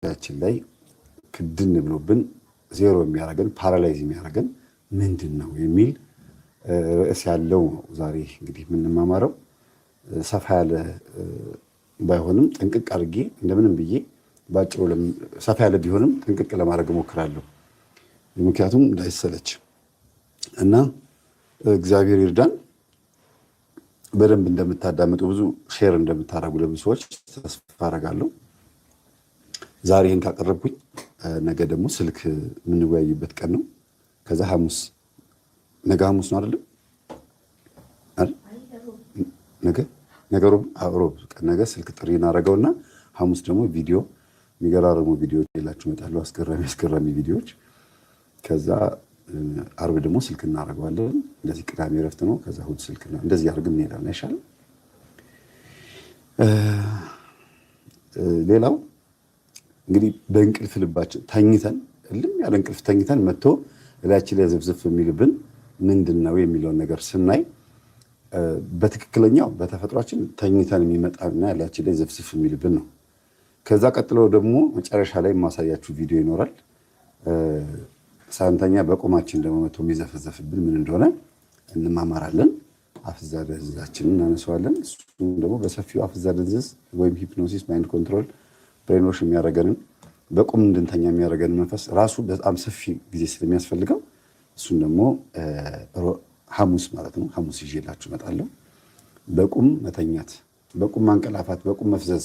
ያችን ላይ ክድን ብሎብን ዜሮ የሚያደርገን ፓራላይዝ የሚያደርገን ምንድን ነው የሚል ርዕስ ያለው ነው ዛሬ እንግዲህ የምንማማረው። ሰፋ ያለ ባይሆንም ጥንቅቅ አድርጌ እንደምንም ብዬ ባጭሩ ሰፋ ያለ ቢሆንም ጥንቅቅ ለማድረግ እሞክራለሁ፣ ምክንያቱም እንዳይሰለች እና እግዚአብሔር ይርዳን። በደንብ እንደምታዳምጡ ብዙ ሼር እንደምታደርጉ ለብዙ ሰዎች ተስፋ አደርጋለሁ። ዛሬ ይህን ካቀረብኩኝ ነገ ደግሞ ስልክ የምንወያይበት ቀን ነው። ከዛ ነገ ሐሙስ ነው አይደለም? ሮብ ነገ ስልክ ጥሪ እናደርገውና ሐሙስ ደግሞ ቪዲዮ የሚገራርሙ ቪዲዮዎች ሌላችሁ እመጣለሁ፣ አስገራሚ ቪዲዮዎች። ከዛ አርብ ደግሞ ስልክ እናደርገዋለን። እንደዚህ ቅዳሜ እረፍት ነው። ከዛ እሑድ ስልክ ነው። እንደዚህ አድርገን እንሄዳለን። አይሻልም? ሌላው እንግዲህ በእንቅልፍ ልባችን ተኝተን እልም ያለ እንቅልፍ ተኝተን መጥቶ እላችን ላይ ዝፍዝፍ የሚልብን ምንድን ነው የሚለውን ነገር ስናይ በትክክለኛው በተፈጥሯችን ተኝተን የሚመጣና እላችን ላይ ዝፍዝፍ የሚልብን ነው። ከዛ ቀጥሎ ደግሞ መጨረሻ ላይ የማሳያችሁ ቪዲዮ ይኖራል። ሳንተኛ በቁማችን ደግሞ መጥቶ የሚዘፈዘፍብን ምን እንደሆነ እንማማራለን። አፍዛ ደንዝዛችንን እናነሳዋለን። እሱም ደግሞ በሰፊው አፍዛ ደንዝዝ ወይም ሂፕኖሲስ ማይንድ ኮንትሮል ብሬኖሽ የሚያደርገንን በቁም እንድንተኛ የሚያደርገንን መንፈስ ራሱ በጣም ሰፊ ጊዜ ስለሚያስፈልገው እሱን ደግሞ ሐሙስ ማለት ነው ሐሙስ ይዤላችሁ እመጣለሁ። በቁም መተኛት፣ በቁም ማንቀላፋት፣ በቁም መፍዘዝ፣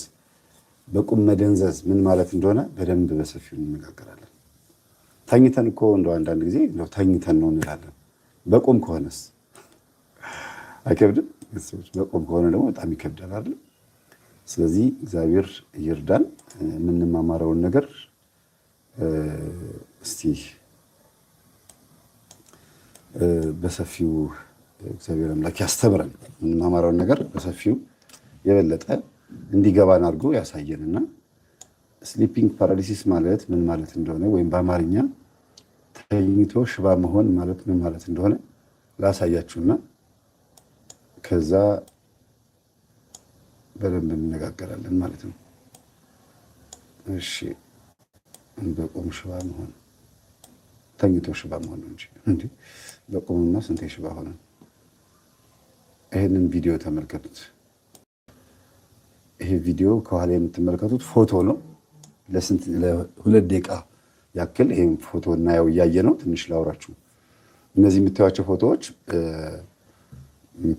በቁም መደንዘዝ ምን ማለት እንደሆነ በደንብ በሰፊው እንነጋገራለን። ተኝተን እኮ እንደው አንዳንድ ጊዜ እንደው ተኝተን ነው እንላለን። በቁም ከሆነስ አይከብድም? በቁም ከሆነ ደግሞ በጣም ይከብዳል አይደል? ስለዚህ እግዚአብሔር ይርዳን። የምንማማረውን ነገር እስቲ በሰፊው እግዚአብሔር አምላክ ያስተምረን። የምንማማረውን ነገር በሰፊው የበለጠ እንዲገባን አድርጎ ያሳየንና ስሊፒንግ ፓራሊሲስ ማለት ምን ማለት እንደሆነ ወይም በአማርኛ ተኝቶ ሽባ መሆን ማለት ምን ማለት እንደሆነ ላሳያችሁና ከዛ በደንብ እንነጋገራለን ማለት ነው። እሺ፣ በቁም ሽባ መሆን ተኝቶ ሽባ መሆን ነው እንጂ በቁምማ ስንቴ ሽባ ሆነ። ይሄንን ቪዲዮ ተመልከቱት። ይሄ ቪዲዮ ከኋላ የምትመለከቱት ፎቶ ነው። ለ2 ደቂቃ ያክል ይሄን ፎቶ እናየው እያየ ነው። ትንሽ ላውራችሁ። እነዚህ የምታዩቸው ፎቶዎች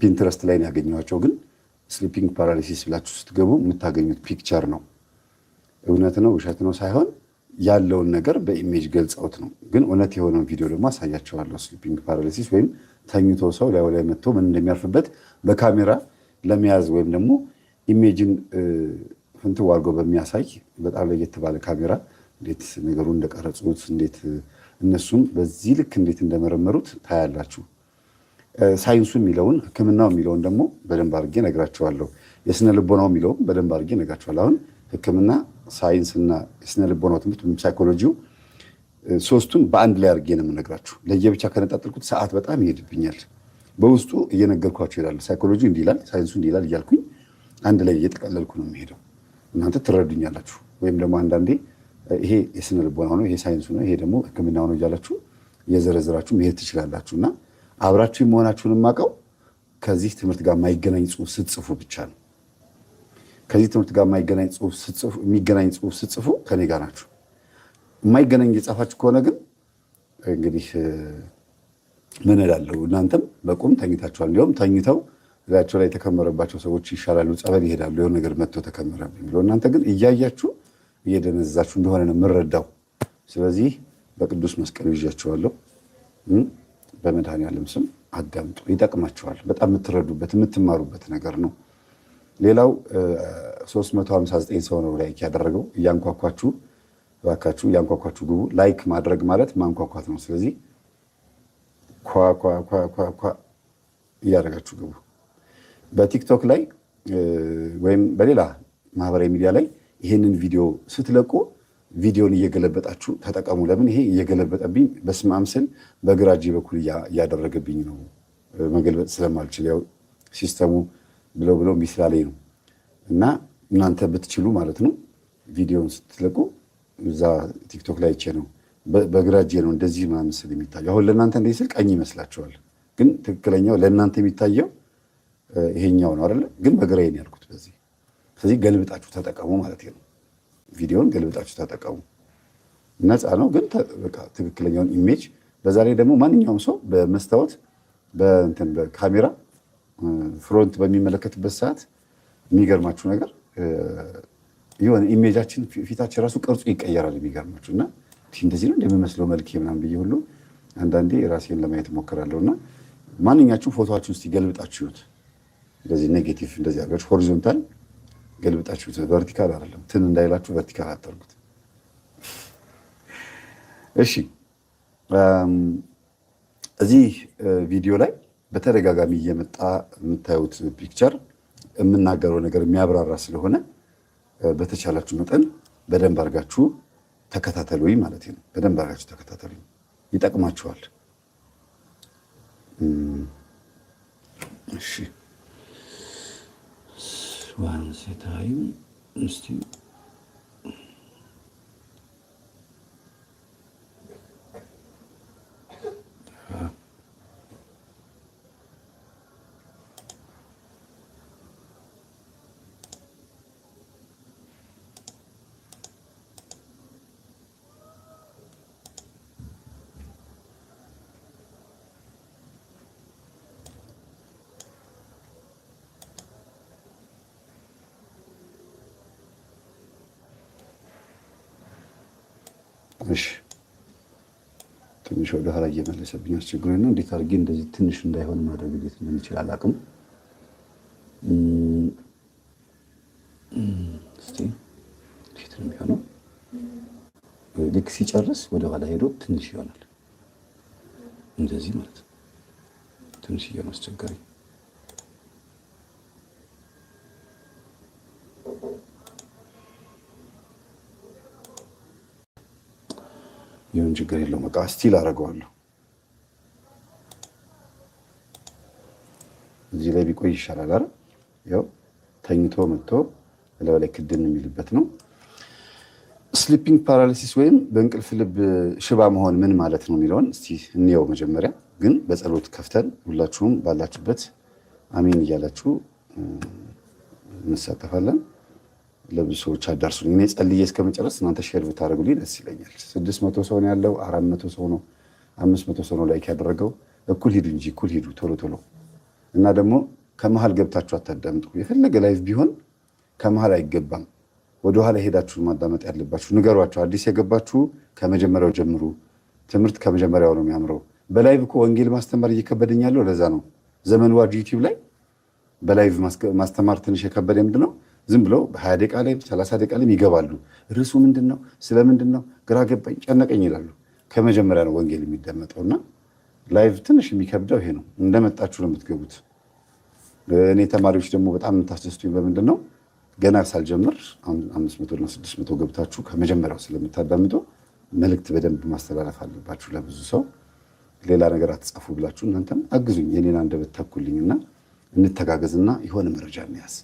ፒንትረስት ላይ ነው ያገኘኋቸው፣ ግን ስሊፒንግ ፓራሊሲስ ብላችሁ ስትገቡ የምታገኙት ፒክቸር ነው። እውነት ነው ውሸት ነው ሳይሆን ያለውን ነገር በኢሜጅ ገልጸውት ነው። ግን እውነት የሆነውን ቪዲዮ ደግሞ አሳያቸዋለሁ። ስሊፒንግ ፓራሊሲስ ወይም ተኝቶ ሰው ላይ መጥቶ ምን እንደሚያርፍበት በካሜራ ለመያዝ ወይም ደግሞ ኢሜጅን ፍንትው አድርጎ በሚያሳይ በጣም ለየት ባለ ካሜራ እንዴት ነገሩን እንደቀረጹት እንዴት እነሱም በዚህ ልክ እንዴት እንደመረመሩት ታያላችሁ። ሳይንሱ የሚለውን ሕክምናው የሚለውን ደግሞ በደንብ አድርጌ ነግራቸዋለሁ። የስነ ልቦናው የሚለውን በደንብ አድርጌ ነግራቸዋለሁ። አሁን ሕክምና ሳይንስና የስነ ልቦናው ትምህርት ወይም ሳይኮሎጂው ሶስቱን በአንድ ላይ አድርጌ ነው የምነግራችሁ። ለየብቻ ከነጣጠልኩት ሰዓት በጣም ይሄድብኛል። በውስጡ እየነገርኳችሁ ይላል። ሳይኮሎጂ እንዲህ ይላል፣ ሳይንሱ እንዲህ ይላል እያልኩኝ አንድ ላይ እየጠቀለልኩ ነው የሚሄደው። እናንተ ትረዱኛላችሁ። ወይም ደግሞ አንዳንዴ ይሄ የስነ ልቦና ነው፣ ይሄ ሳይንሱ ነው፣ ይሄ ደግሞ ሕክምናው ነው እያላችሁ እየዘረዘራችሁ መሄድ ትችላላችሁ። እና አብራችሁ መሆናችሁን የማውቀው ከዚህ ትምህርት ጋር የማይገናኝ ጽሑፍ ስትጽፉ ብቻ ነው። ከዚህ ትምህርት ጋር የማይገናኝ ጽሑፍ ስትጽፉ፣ የሚገናኝ ጽሑፍ ስትጽፉ ከኔ ጋር ናችሁ። የማይገናኝ የጻፋችሁ ከሆነ ግን እንግዲህ ምን እላለሁ፣ እናንተም በቁም ተኝታችኋል። እንዲሁም ተኝተው እላቸው ላይ የተከመረባቸው ሰዎች ይሻላሉ፣ ጸበል ይሄዳሉ፣ የሆነ ነገር መጥቶ ተከመረ ብሎ፣ እናንተ ግን እያያችሁ እየደነዛችሁ እንደሆነ ነው የምረዳው። ስለዚህ በቅዱስ መስቀል ይዣችኋለሁ። በመድኃኔዓለም ስም አዳምጡ፣ ይጠቅማችኋል። በጣም የምትረዱበት የምትማሩበት ነገር ነው። ሌላው 359 ሰው ነው ላይክ ያደረገው። እያንኳኳችሁ እባካችሁ እያንኳኳችሁ ግቡ። ላይክ ማድረግ ማለት ማንኳኳት ነው። ስለዚህ ኳ እያደረጋችሁ ግቡ። በቲክቶክ ላይ ወይም በሌላ ማህበራዊ ሚዲያ ላይ ይሄንን ቪዲዮ ስትለቁ ቪዲዮን እየገለበጣችሁ ተጠቀሙ። ለምን ይሄ እየገለበጠብኝ በስመ አብ ስል በግራ እጄ በኩል እያደረገብኝ ነው። መገልበጥ ስለማልችል ያው ሲስተሙ ብለው እምቢ ስላለኝ ነው። እና እናንተ ብትችሉ ማለት ነው ቪዲዮን ስትለቁ እዛ ቲክቶክ ላይ አይቼ ነው በግራ እጄ ነው እንደዚህ ምናምን ስል የሚታየው። አሁን ለእናንተ እንደዚህ ስል ቀኝ ይመስላችኋል፣ ግን ትክክለኛው ለእናንተ የሚታየው ይሄኛው ነው አይደለ? ግን በግራዬ ነው ያልኩት በዚህ። ስለዚህ ገልብጣችሁ ተጠቀሙ ማለት ነው። ቪዲዮን ገልብጣችሁ ተጠቀሙ። ነፃ ነው፣ ግን በቃ ትክክለኛውን ኢሜጅ። በዛ ላይ ደግሞ ማንኛውም ሰው በመስታወት በካሜራ ፍሮንት በሚመለከትበት ሰዓት የሚገርማችሁ ነገር የሆነ ኢሜጃችን ፊታችን ራሱ ቅርጹ ይቀየራል። የሚገርማችሁ እና እንደዚህ ነው እንደሚመስለው መልክ ምናምን ብዬ ሁሉ አንዳንዴ ራሴን ለማየት እሞክራለሁ። እና ማንኛችሁም ፎቶዎችን ውስጥ ገልብጣችሁት እንደዚህ ኔጌቲቭ እንደዚህ አድርጋችሁ ሆሪዞንታል ገልብጣችሁት፣ ቨርቲካል አይደለም፣ ትን እንዳይላችሁ ቨርቲካል አታርጉት። እሺ እዚህ ቪዲዮ ላይ በተደጋጋሚ እየመጣ የምታዩት ፒክቸር የምናገረው ነገር የሚያብራራ ስለሆነ በተቻላችሁ መጠን በደንብ አድርጋችሁ ተከታተሉኝ ማለት ነው። በደንብ አድርጋችሁ ተከታተሉኝ፣ ይጠቅማችኋል። እሺ ዋንስ ታይም እስቲ እሺ ትንሽ ወደ ኋላ እየመለሰብኝ አስቸግሮኝ ነው። እንዴት አድርጌ እንደዚህ ትንሽ እንዳይሆን ማድረግ እንዴት እንደምችል አላውቅም። እስቲ እንዴት ነው የሚሆነው? ልክ ሲጨርስ ወደ ኋላ ሄዶ ትንሽ ይሆናል፣ እንደዚህ ማለት ነው። ትንሽ እየሆነ አስቸጋሪ። ይሁን ችግር የለውም። በቃ ስቲል አደርገዋለሁ። እዚህ ላይ ቢቆይ ይሻላል አይደል? ያው ተኝቶ መጥቶ እላው ላይ ክድን የሚልበት ነው። ስሊፒንግ ፓራሊሲስ ወይም በእንቅልፍ ልብ ሽባ መሆን ምን ማለት ነው የሚለውን እስቲ እንየው። መጀመሪያ ግን በጸሎት ከፍተን ሁላችሁም ባላችሁበት አሜን እያላችሁ እንሳተፋለን። ለብዙ ሰዎች አዳርሱልኝ። እኔ ጸልዬ እስከመጨረስ እናንተ ሼር ብታደርጉልኝ ደስ ይለኛል። 600 ሰው ነው ያለው፣ 400 ሰው ነው፣ 500 ሰው ነው ላይክ ያደረገው። እኩል ሂዱ እንጂ እኩል ሂዱ ቶሎ ቶሎ። እና ደግሞ ከመሃል ገብታችሁ አታዳምጡ። የፈለገ ላይቭ ቢሆን ከመሃል አይገባም። ወደኋላ ሄዳችሁ ማዳመጥ ያለባችሁ ንገሯቸው። አዲስ የገባችሁ ከመጀመሪያው ጀምሩ። ትምህርት ከመጀመሪያው ነው የሚያምረው። በላይቭ እኮ ወንጌል ማስተማር እየከበደኝ ያለው ለዛ ነው። ዘመን ዋጅ ዩቲዩብ ላይ በላይቭ ማስተማር ትንሽ የከበደ ምንድን ነው? ዝም ብለው በ20 ደቂቃ ላይ 30 ደቂቃ ላይ ይገባሉ። ርዕሱ ምንድን ነው? ስለምንድን ነው? ግራ ገባኝ፣ ጨነቀኝ ይላሉ። ከመጀመሪያ ነው ወንጌል የሚደመጠው። እና ላይቭ ትንሽ የሚከብደው ይሄ ነው። እንደመጣችሁ ነው የምትገቡት። እኔ ተማሪዎች ደግሞ በጣም የምታስደስቱኝ በምንድን ነው? ገና ሳልጀምር 500 እና 600 ገብታችሁ ከመጀመሪያው ስለምታዳምጡ መልእክት በደንብ ማስተላለፍ አለባችሁ ለብዙ ሰው። ሌላ ነገር አትጻፉ ብላችሁ እናንተም አግዙኝ፣ የኔን አንደበት ተኩልኝና እንተጋገዝና የሆነ መረጃ እንያዝ።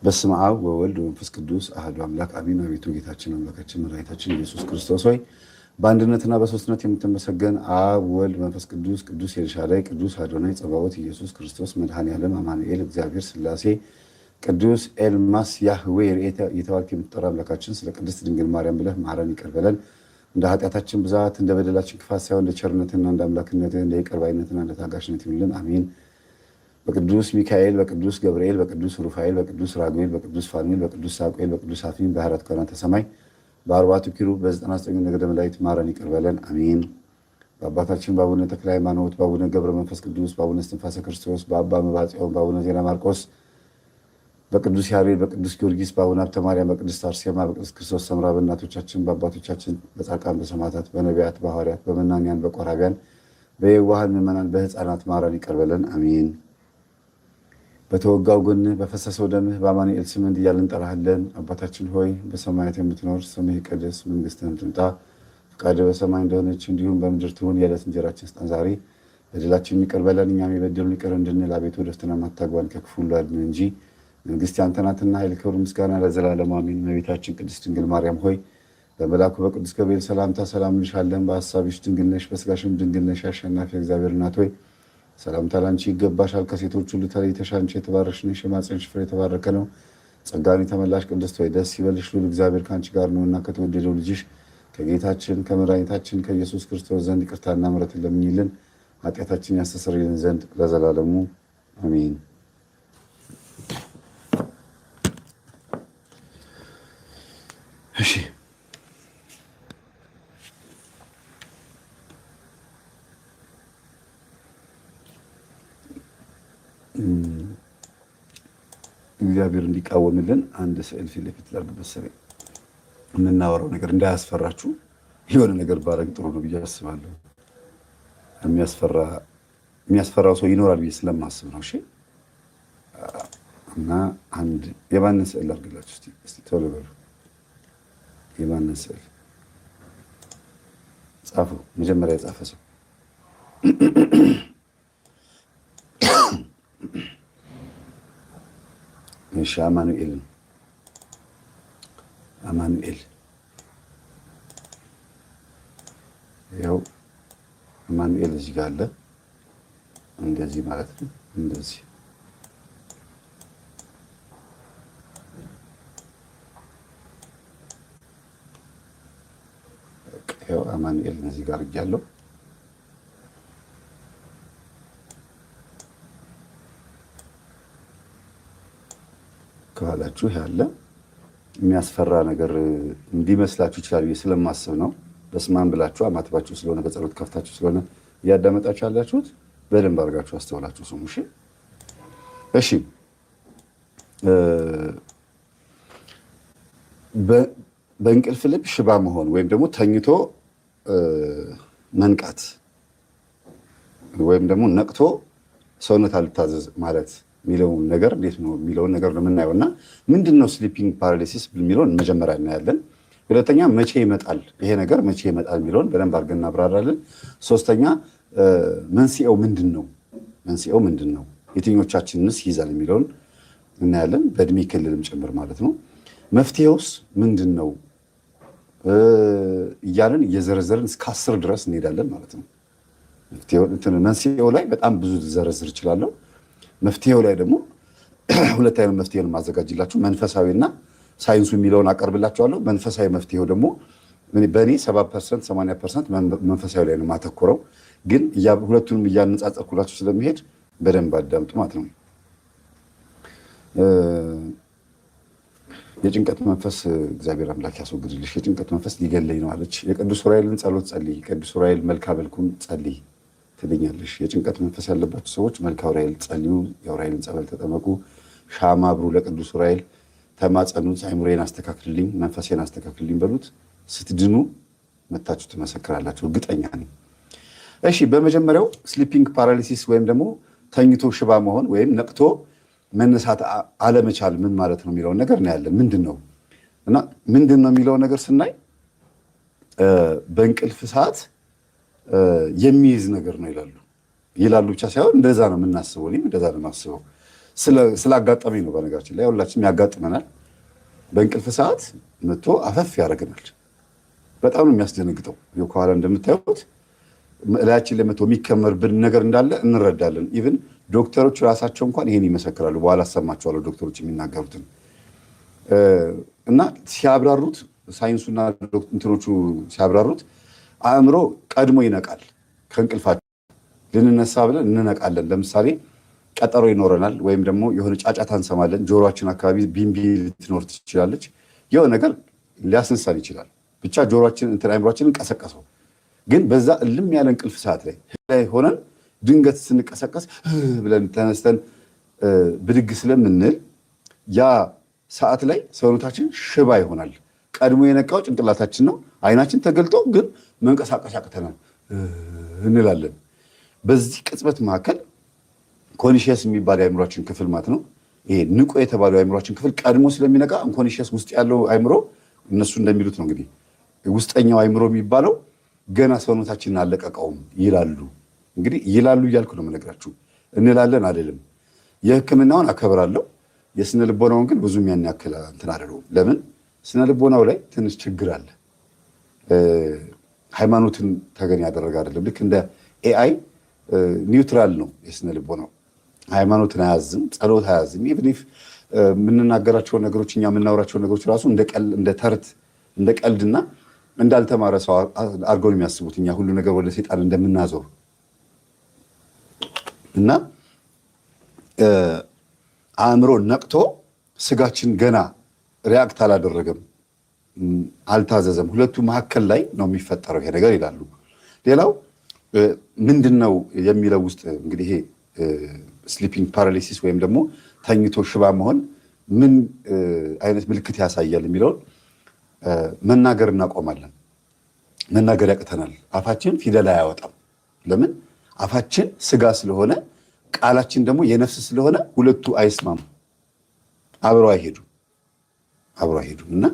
በስመ አብ ወወልድ ወመንፈስ ቅዱስ አሐዱ አምላክ አሜን። አቤቱ ጌታችን አምላካችን መድኃኒታችን ኢየሱስ ክርስቶስ ሆይ በአንድነትና በሶስትነት የምትመሰገን አብ ወልድ መንፈስ ቅዱስ ቅዱስ ኤልሻዳይ ቅዱስ አዶናይ ጸባዖት ኢየሱስ ክርስቶስ መድኃኔዓለም አማኑኤል እግዚአብሔር ሥላሴ ቅዱስ ኤልማስ ያህዌ የተባልክ የምትጠራ አምላካችን ስለ ቅድስት ድንግል ማርያም ብለህ ማረን፣ ይቅር በለን። እንደ ኃጢአታችን ብዛት እንደ በደላችን ክፋት ሳይሆን እንደ ቸርነትና እንደ አምላክነትህ እንደ ይቅር ባይነትና እንደ ታጋሽነት ይሁንልን፣ አሜን። በቅዱስ ሚካኤል በቅዱስ ገብርኤል በቅዱስ ሩፋኤል በቅዱስ ራጉኤል በቅዱስ ፋኑኤል በቅዱስ ሳቁኤል በቅዱስ አፍኒን በአራት ካህናተ ሰማይ በአርባዕቱ ኪሩብ በ99 ነገደ መላእክት ማረን፣ ይቅር በለን፣ አሜን። በአባታችን በአቡነ ተክለ ሃይማኖት በአቡነ ገብረ መንፈስ ቅዱስ በአቡነ እስትንፋሰ ክርስቶስ በአባ መብዓ ጽዮን በአቡነ ዜና ማርቆስ በቅዱስ ያሬድ በቅዱስ ጊዮርጊስ በአቡነ ሀብተ ማርያም በቅድስት አርሴማ በቅድስት ክርስቶስ ሰምራ በእናቶቻችን በአባቶቻችን በጻድቃን በሰማዕታት በነቢያት በሐዋርያት በመናንያን በቆራቢያን በየዋሃን ምዕመናን በሕፃናት ማረን፣ ይቅር በለን፣ አሜን። በተወጋው ጎንህ በፈሰሰው ደምህ በአማኑኤል ስም እንዲህ እያልን እንጠራሃለን። አባታችን ሆይ በሰማያት የምትኖር ስምህ ይቀደስ፣ መንግስትህም ትምጣ፣ ፈቃድህ በሰማይ እንደሆነች እንዲሁም በምድር ትሁን። የዕለት እንጀራችንን ስጠን ዛሬ፣ በደላችንን ይቅር በለን እኛም የበደሉንን ይቅር እንድንል፣ አቤቱ ወደ ፈተና አታግባን ከክፉ ሁሉ አድነን እንጂ መንግስት ያንተ ናትና ኃይል፣ ክብር፣ ምስጋና ለዘላለሙ አሜን። እመቤታችን ቅድስት ድንግል ማርያም ሆይ በመልአኩ በቅዱስ ገብርኤል ሰላምታ ሰላም እንልሻለን። በሐሳብሽ ድንግል ነሽ፣ በሥጋሽም ድንግል ነሽ። አሸናፊ እግዚአብሔር እናት ሆይ ሰላምታ ላንቺ ይገባሻል። ከሴቶች ሁሉ ተለይተሽ አንቺ የተባረክሽ ነሽ፣ የማኅፀንሽ ፍሬ የተባረከ ነው። ጸጋን የተመላሽ ቅድስት ሆይ ደስ ይበልሽ፣ ልዑል እግዚአብሔር ከአንቺ ጋር ነውና ከተወደደው ልጅሽ ከጌታችን ከመድኃኒታችን ከኢየሱስ ክርስቶስ ዘንድ ይቅርታና ምሕረትን ለምኝልን ኃጢአታችን ያስተሰርይልን ዘንድ ለዘላለሙ አሜን። እሺ እግዚአብሔር እንዲቃወምልን አንድ ስዕል ፊት ለፊት ላድርግ መሰለኝ። የምናወራው ነገር እንዳያስፈራችሁ የሆነ ነገር ባረግ ጥሩ ነው ብዬ አስባለሁ። የሚያስፈራው ሰው ይኖራል ብዬ ስለማስብ ነው። እሺ እና አንድ የማንን ስዕል ላድርግላችሁ? እስቲ ቶሎ በሉ። የማንን ስዕል ጻፉ? መጀመሪያ የጻፈ ሰው እሺ። አማኑኤል ያው አማኑኤል እዚህ ጋር አለ። እንደዚህ ማለት ነው። እንደዚህ ያው አማኑኤል እዚህ ጋር ያለው ከኋላችሁ ያለ የሚያስፈራ ነገር እንዲመስላችሁ ይችላል ብዬ ስለማስብ ነው። በስማን ብላችሁ አማትባችሁ ስለሆነ በጸሎት ከፍታችሁ ስለሆነ እያዳመጣችሁ ያላችሁት በደንብ አድርጋችሁ አስተውላችሁ ስሙ። እሺ እሺ። በእንቅልፍ ልብ ሽባ መሆን ወይም ደግሞ ተኝቶ መንቃት ወይም ደግሞ ነቅቶ ሰውነት አልታዘዝ ማለት የሚለውን ነገር እንዴት ነው የሚለውን ነገር ነው የምናየው። እና ምንድን ነው ስሊፒንግ ፓራሊሲስ የሚለውን መጀመሪያ እናያለን። ሁለተኛ መቼ ይመጣል ይሄ ነገር መቼ ይመጣል የሚለውን በደንብ አድርገን እናብራራለን። ሶስተኛ መንስኤው ምንድን ነው? የትኞቻችንንስ ይይዛል የሚለውን እናያለን፣ በእድሜ ክልልም ጭምር ማለት ነው። መፍትሄውስ ምንድን ነው እያለን እየዘረዘርን እስከ 10 ድረስ እንሄዳለን ማለት ነው። መንስኤው ላይ በጣም ብዙ ልዘረዝር እችላለሁ። መፍትሄው ላይ ደግሞ ሁለት አይነት መፍትሄ ነው ማዘጋጅላችሁ። መንፈሳዊና ሳይንሱ የሚለውን አቀርብላችኋለሁ። መንፈሳዊ መፍትሄው ደግሞ በእኔ 70% 80% መንፈሳዊ ላይ ነው ማተኮረው፣ ግን ሁለቱንም እያነጻጸርኩላችሁ ስለሚሄድ በደንብ አዳምጡ ማለት ነው። የጭንቀት መንፈስ እግዚአብሔር አምላክ ያስወግድልሽ፣ የጭንቀት መንፈስ ሊገለኝ ነው አለች። የቅዱስ ዑራኤልን ጸሎት ጸልይ፣ ቅዱስ ዑራኤል መልካ መልኩን ጸልይ ትልኛለሽ። የጭንቀት መንፈስ ያለባችሁ ሰዎች መልካ ዑራኤል ጸልዩ፣ የዑራኤልን ጸበል ተጠመቁ፣ ሻማ አብሩ፣ ለቅዱስ ዑራኤል ተማጸኑት። አይምሮዬን አስተካክልልኝ፣ መንፈሴን አስተካክልልኝ በሉት። ስትድኑ መታችሁ ትመሰክራላችሁ፣ እርግጠኛ ነኝ። እሺ፣ በመጀመሪያው ስሊፒንግ ፓራሊሲስ ወይም ደግሞ ተኝቶ ሽባ መሆን ወይም ነቅቶ መነሳት አለመቻል ምን ማለት ነው የሚለውን ነገር እናያለን። ምንድን ነው እና ምንድን ነው የሚለውን ነገር ስናይ በእንቅልፍ ሰዓት የሚይዝ ነገር ነው ይላሉ ብቻ ሳይሆን እንደዛ ነው የምናስበው። እኔም እንደዛ ነው የማስበው። ስላጋጠመኝ ነው። በነገራችን ላይ ሁላችንም ያጋጥመናል። በእንቅልፍ ሰዓት መጥቶ አፈፍ ያደርገናል። በጣም ነው የሚያስደነግጠው። ከኋላ እንደምታዩት እላያችን ላይ መጥቶ የሚከመርብን ነገር እንዳለ እንረዳለን። ኢቭን ዶክተሮች ራሳቸው እንኳን ይሄን ይመሰክራሉ። በኋላ አሰማቸዋለሁ ዶክተሮች የሚናገሩትን እና ሲያብራሩት፣ ሳይንሱና እንትኖቹ ሲያብራሩት አእምሮ ቀድሞ ይነቃል። ከእንቅልፋችን ልንነሳ ብለን እንነቃለን። ለምሳሌ ቀጠሮ ይኖረናል ወይም ደግሞ የሆነ ጫጫታ እንሰማለን። ጆሮአችን አካባቢ ቢንቢ ልትኖር ትችላለች። የሆነ ነገር ሊያስነሳን ይችላል። ብቻ ጆሮአችን አእምሯችንን ቀሰቀሰው። ግን በዛ እልም ያለ እንቅልፍ ሰዓት ላይ ሆነን ድንገት ስንቀሰቀስ ብለን ተነስተን ብድግ ስለምንል ያ ሰዓት ላይ ሰውነታችን ሽባ ይሆናል። ቀድሞ የነቃው ጭንቅላታችን ነው። አይናችን ተገልጦ ግን መንቀሳቀስ ያቅተናል እንላለን። በዚህ ቅጽበት መካከል ኮንሺየስ የሚባል የአእምሯችን ክፍል ማለት ነው፣ ይሄ ንቁ የተባለው የአእምሯችን ክፍል ቀድሞ ስለሚነቃ ኮንሺየስ ውስጥ ያለው አእምሮ እነሱ እንደሚሉት ነው እንግዲህ ውስጠኛው አእምሮ የሚባለው ገና ሰውነታችንን አለቀቀውም ይላሉ። እንግዲህ ይላሉ እያልኩ ነው የምነግራችሁ፣ እንላለን አይደለም። የሕክምናውን አከብራለሁ። የስነ ልቦናውን ግን ብዙም ያን ያክል እንትን አይደለሁም። ለምን ስነ ልቦናው ላይ ትንሽ ችግር አለ። ሃይማኖትን ተገን ያደረገ አይደለም። ልክ እንደ ኤአይ ኒውትራል ነው የስነ ልቦናው። ሃይማኖትን አያዝም፣ ጸሎት አያዝም። ኢቭን ኢፍ የምንናገራቸውን ነገሮች እኛ የምናወራቸውን ነገሮች ራሱ እንደ ተረት እንደ ቀልድና እንዳልተማረ ሰው አድርገው ነው የሚያስቡት። እኛ ሁሉ ነገር ወደ ሰይጣን እንደምናዞር እና አእምሮ ነቅቶ ስጋችን ገና ሪያክት አላደረገም፣ አልታዘዘም። ሁለቱ መካከል ላይ ነው የሚፈጠረው ይሄ ነገር ይላሉ። ሌላው ምንድን ነው የሚለው ውስጥ እንግዲህ ይሄ ስሊፒንግ ፓራሊሲስ ወይም ደግሞ ተኝቶ ሽባ መሆን ምን አይነት ምልክት ያሳያል የሚለውን መናገር እናቆማለን። መናገር ያቅተናል። አፋችን ፊደል አያወጣም። ለምን? አፋችን ስጋ ስለሆነ ቃላችን ደግሞ የነፍስ ስለሆነ ሁለቱ አይስማሙ፣ አብረው አይሄዱም እና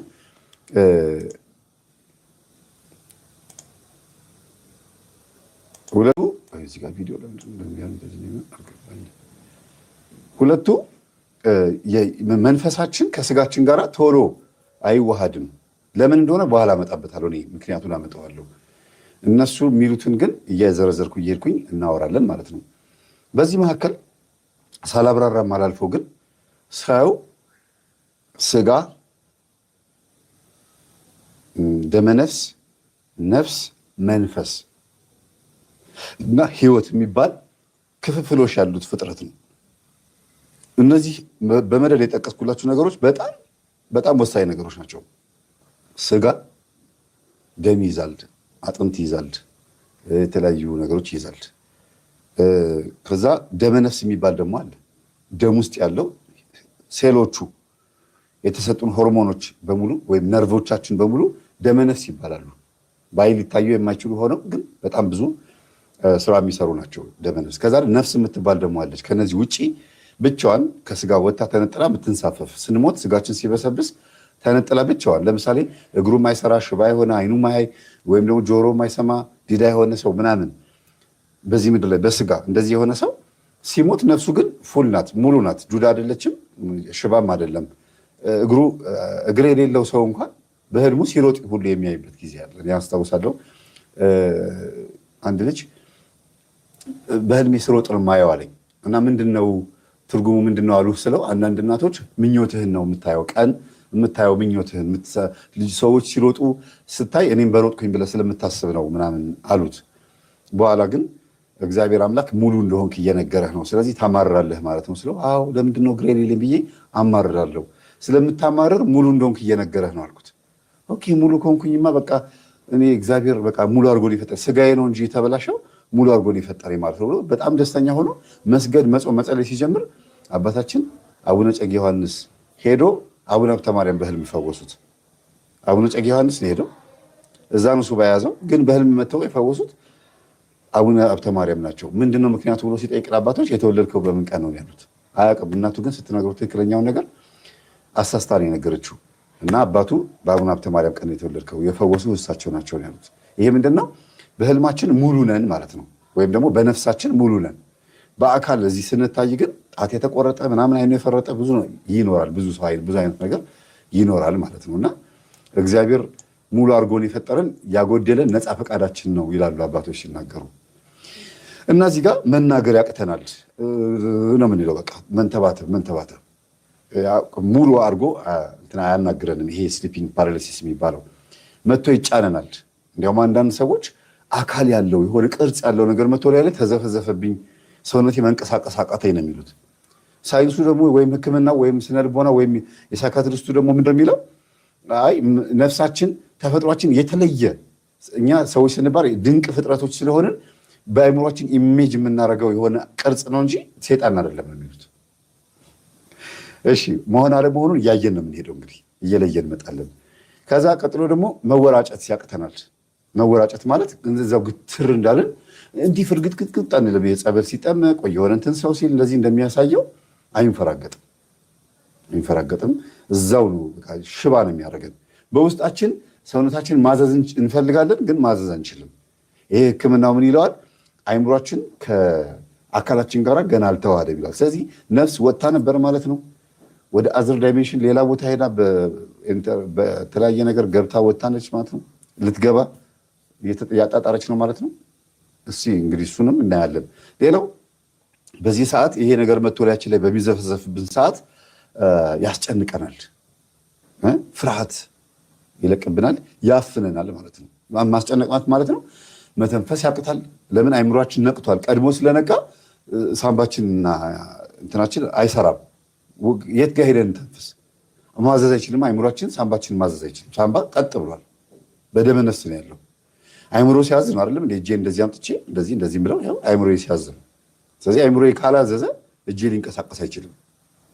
ሁለቱ መንፈሳችን ከስጋችን ጋር ቶሎ አይዋሃድም። ለምን እንደሆነ በኋላ አመጣበታለሁ። እኔ ምክንያቱን አመጣዋለሁ። እነሱ የሚሉትን ግን እየዘረዘርኩ እየሄድኩኝ እናወራለን ማለት ነው። በዚህ መካከል ሳላብራራ ማላልፈው ግን ሰው ስጋ፣ ደመነፍስ፣ ነፍስ፣ መንፈስ እና ህይወት የሚባል ክፍፍሎች ያሉት ፍጥረት ነው። እነዚህ በመደድ የጠቀስኩላችሁ ነገሮች በጣም በጣም ወሳኝ ነገሮች ናቸው። ስጋ ደም ይዛል፣ አጥንት ይዛል፣ የተለያዩ ነገሮች ይዛል። ከዛ ደመነፍስ የሚባል ደግሞ አለ። ደም ውስጥ ያለው ሴሎቹ የተሰጡን ሆርሞኖች በሙሉ ወይም ነርቮቻችን በሙሉ ደመነፍስ ይባላሉ። በአይን ሊታዩ የማይችሉ ሆነው ግን በጣም ብዙ ስራ የሚሰሩ ናቸው ደመነፍስ። ከዛ ነፍስ የምትባል ደግሞ አለች። ከነዚህ ውጪ ብቻዋን ከስጋ ወጥታ ተነጥላ የምትንሳፈፍ፣ ስንሞት ስጋችን ሲበሰብስ ተነጥላ ብቻዋን። ለምሳሌ እግሩ ማይሰራ፣ ሽባ የሆነ፣ አይኑ ማያይ ወይም ደግሞ ጆሮ ማይሰማ፣ ዲዳ የሆነ ሰው ምናምን በዚህ ምድር ላይ በስጋ እንደዚህ የሆነ ሰው ሲሞት ነፍሱ ግን ፉል ናት፣ ሙሉ ናት። ዱዳ አይደለችም፣ ሽባም አይደለም። እግር የሌለው ሰው እንኳን በህልሙ ሲሮጥ ሁሉ የሚያይበት ጊዜ አለ። እኔ አስታውሳለሁ አንድ ልጅ በህልሜ ስሮጥ ነው የማየው አለኝ እና ምንድነው ትርጉሙ ምንድነው አሉ ስለው፣ አንዳንድ እናቶች ምኞትህን ነው የምታየው፣ ቀን የምታየው ምኞትህን። ሰዎች ሲሮጡ ስታይ እኔም በሮጥኩኝ ብለህ ስለምታስብ ነው ምናምን አሉት። በኋላ ግን እግዚአብሔር አምላክ ሙሉ እንደሆንክ እየነገረህ ነው፣ ስለዚህ ታማርራለህ ማለት ነው ስለው፣ አዎ ለምንድነው እግሬ የሌለኝ ብዬ አማርራለሁ፣ ስለምታማርር ሙሉ እንደሆንክ እየነገረህ ነው አልኩት። ኦኬ ሙሉ ከሆንኩኝማ በቃ እኔ እግዚአብሔር በቃ ሙሉ አድርጎ ሊፈጠር ስጋዬ ነው እንጂ የተበላሸው ሙሉ አድርጎ ሊፈጠር ማለት ነው ብሎ በጣም ደስተኛ ሆኖ መስገድ፣ መጾም፣ መጸለይ ሲጀምር አባታችን አቡነ እጨጌ ዮሐንስ ሄዶ አቡነ ሀብተ ማርያም በህልም ፈወሱት። አቡነ እጨጌ ዮሐንስ ነው ሄደው እዛ ነው ሱባኤ ያዘው፣ ግን በህልም መተው የፈወሱት አቡነ ሀብተ ማርያም ናቸው። ምንድነው ምክንያቱ ብሎ ሲጠይቅ አባቶች የተወለድከው በምን ቀን ነው ያሉት። አያውቅም። እናቱ ግን ስትነግረው ትክክለኛውን ነገር አሳስታ ነው የነገረችው እና አባቱ በአቡነ ሀብተ ማርያም ቀን የተወለድከው የፈወሱ እሳቸው ናቸው ያሉት። ይሄ ምንድነው? በህልማችን ሙሉ ነን ማለት ነው፣ ወይም ደግሞ በነፍሳችን ሙሉ ነን። በአካል እዚህ ስንታይ ግን ጣት የተቆረጠ ምናምን አይኑ የፈረጠ ብዙ ይኖራል፣ ብዙ ሰው ብዙ አይነት ነገር ይኖራል ማለት ነው። እና እግዚአብሔር ሙሉ አድርጎን የፈጠረን ያጎደለን ነፃ ፈቃዳችን ነው ይላሉ አባቶች ሲናገሩ። እና እዚህ ጋር መናገር ያቅተናል ነው የምንለው። በቃ መንተባተብ ሙሉ አድርጎ እንትን አያናግረንም። ይሄ ስሊፒንግ ፓራሊሲስ የሚባለው መጥቶ ይጫነናል። እንዲያውም አንዳንድ ሰዎች አካል ያለው የሆነ ቅርጽ ያለው ነገር መጥቶ ላይ ተዘፈዘፈብኝ፣ ሰውነቴ መንቀሳቀስ አቃተኝ ነው የሚሉት። ሳይንሱ ደግሞ ወይም ሕክምና ወይም ስነልቦና ወይም የሳይካትሪስቱ ደግሞ ምንድን ነው የሚለው? አይ ነፍሳችን ተፈጥሯችን የተለየ እኛ ሰዎች ስንባል ድንቅ ፍጥረቶች ስለሆንን በአእምሯችን ኢሜጅ የምናደርገው የሆነ ቅርጽ ነው እንጂ ሴጣን አይደለም ነው የሚሉት። እሺ መሆን አለመሆኑን እያየን ነው የምንሄደው። እንግዲህ እየለየን እንመጣለን። ከዛ ቀጥሎ ደግሞ መወራጨት ያቅተናል። መወራጨት ማለት እዛው ግትር እንዳለን እንዲህ ፍርግጥግጥ አንልም። የጸበል ሲጠመቅ ወይ የሆነ እንትን ሰው ሲል እንደዚህ እንደሚያሳየው አይንፈራገጥም። እዛው ነው በቃ ሽባ ነው የሚያደርገን። በውስጣችን ሰውነታችን ማዘዝ እንፈልጋለን፣ ግን ማዘዝ አንችልም። ይሄ ህክምናው ምን ይለዋል? አይምሯችን ከአካላችን ጋር ገና አልተዋሃደም ይላል። ስለዚህ ነፍስ ወጥታ ነበር ማለት ነው። ወደ አዘር ዳይሜንሽን ሌላ ቦታ ሄዳ በተለያየ ነገር ገብታ ወጣነች ማለት ነው። ልትገባ ያጣጣረች ነው ማለት ነው። እስቲ እንግዲህ እሱንም እናያለን። ሌላው በዚህ ሰዓት ይሄ ነገር መጥቶ ላያችን ላይ በሚዘፈዘፍብን ሰዓት ያስጨንቀናል፣ ፍርሃት ይለቅብናል፣ ያፍነናል ማለት ነው። ማስጨነቅ ማለት ነው መተንፈስ ያቅታል። ለምን? አይምሯችን ነቅቷል። ቀድሞ ስለነቃ ሳምባችንና እንትናችን አይሰራም። የት ጋር ሄደን እንተንፍስ? ማዘዝ አይችልም አይምሯችን፣ ሳምባችንን ማዘዝ አይችልም። ሳምባ ቀጥ ብሏል፣ በደመ ነፍስ ነው ያለው። አይምሮ ሲያዝ ነው አይደለም እንደ እጄ እንደዚህ አምጥቼ እንደዚህ ብለው ያው አይምሮ ሲያዝ ነው። ስለዚህ አይምሮ ካላዘዘ እጄ ሊንቀሳቀስ አይችልም።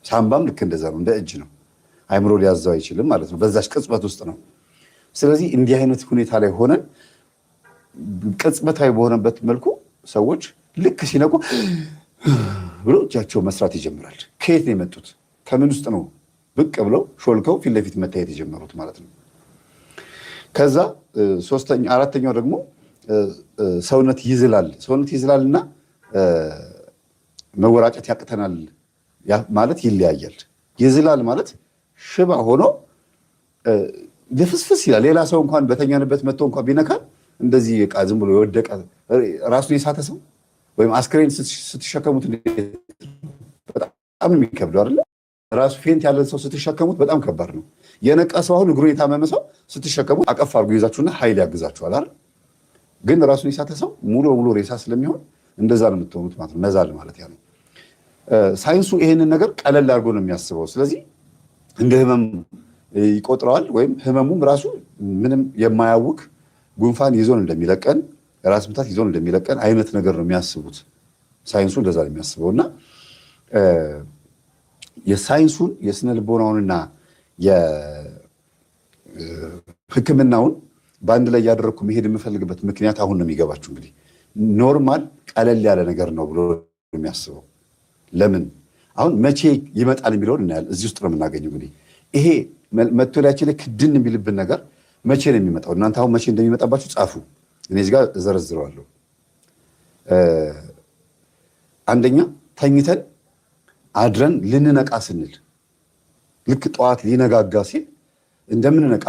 ሳምባም ልክ እንደዛ ነው፣ እንደ እጅ ነው። አይምሮ ሊያዘው አይችልም ማለት ነው። በዛች ቅጽበት ውስጥ ነው። ስለዚህ እንዲህ አይነት ሁኔታ ላይ ሆነን ቅጽበታዊ በሆነበት መልኩ ሰዎች ልክ ሲነቁ ብሎ እጃቸው መስራት ይጀምራል። ከየት ነው የመጡት? ከምን ውስጥ ነው ብቅ ብለው ሾልከው ፊት ለፊት መታየት የጀመሩት ማለት ነው። ከዛ አራተኛው ደግሞ ሰውነት ይዝላል። ሰውነት ይዝላልና መወራጨት ያቅተናል ማለት ይለያያል። ይዝላል ማለት ሽባ ሆኖ ልፍስፍስ ይላል። ሌላ ሰው እንኳን በተኛንበት መጥቶ እንኳን ቢነካል እንደዚህ ዕቃ ዝም ብሎ የወደቀ ራሱን የሳተ ሰው ወይም አስክሬን ስትሸከሙት በጣም የሚከብደው አይደለ? ራሱ ፌንት ያለን ሰው ስትሸከሙት በጣም ከባድ ነው። የነቃ ሰው አሁን እግሩን የታመመ ሰው ስትሸከሙት አቀፍ አድርጎ ይዛችሁና ኃይል ያግዛችኋል አይደል? ግን ራሱን የሳተ ሰው ሙሉ በሙሉ ሬሳ ስለሚሆን እንደዛ ነው የምትሆኑት ማለት ነው። መዛል ማለት ያ ነው። ሳይንሱ ይሄንን ነገር ቀለል አድርጎ ነው የሚያስበው። ስለዚህ እንደ ህመም ይቆጥረዋል። ወይም ህመሙም ራሱ ምንም የማያውቅ ጉንፋን ይዞን እንደሚለቀን፣ ራስ ምታት ይዞን እንደሚለቀን አይነት ነገር ነው የሚያስቡት። ሳይንሱ እንደዛ ነው የሚያስበው። እና የሳይንሱን የስነ ልቦናውንና የሕክምናውን በአንድ ላይ ያደረግኩ መሄድ የምፈልግበት ምክንያት አሁን ነው የሚገባችሁ። እንግዲህ ኖርማል ቀለል ያለ ነገር ነው ብሎ የሚያስበው ለምን አሁን መቼ ይመጣል የሚለውን እናያለን። እዚህ ውስጥ ነው የምናገኘው። እንግዲህ ይሄ መቶላችን ላይ ክድን የሚልብን ነገር መቼ ነው የሚመጣው? እናንተ አሁን መቼ እንደሚመጣባችሁ ጻፉ። እኔ እዚህ ጋር እዘረዝረዋለሁ። አንደኛ ተኝተን አድረን ልንነቃ ስንል፣ ልክ ጠዋት ሊነጋጋ ሲል እንደምንነቃ፣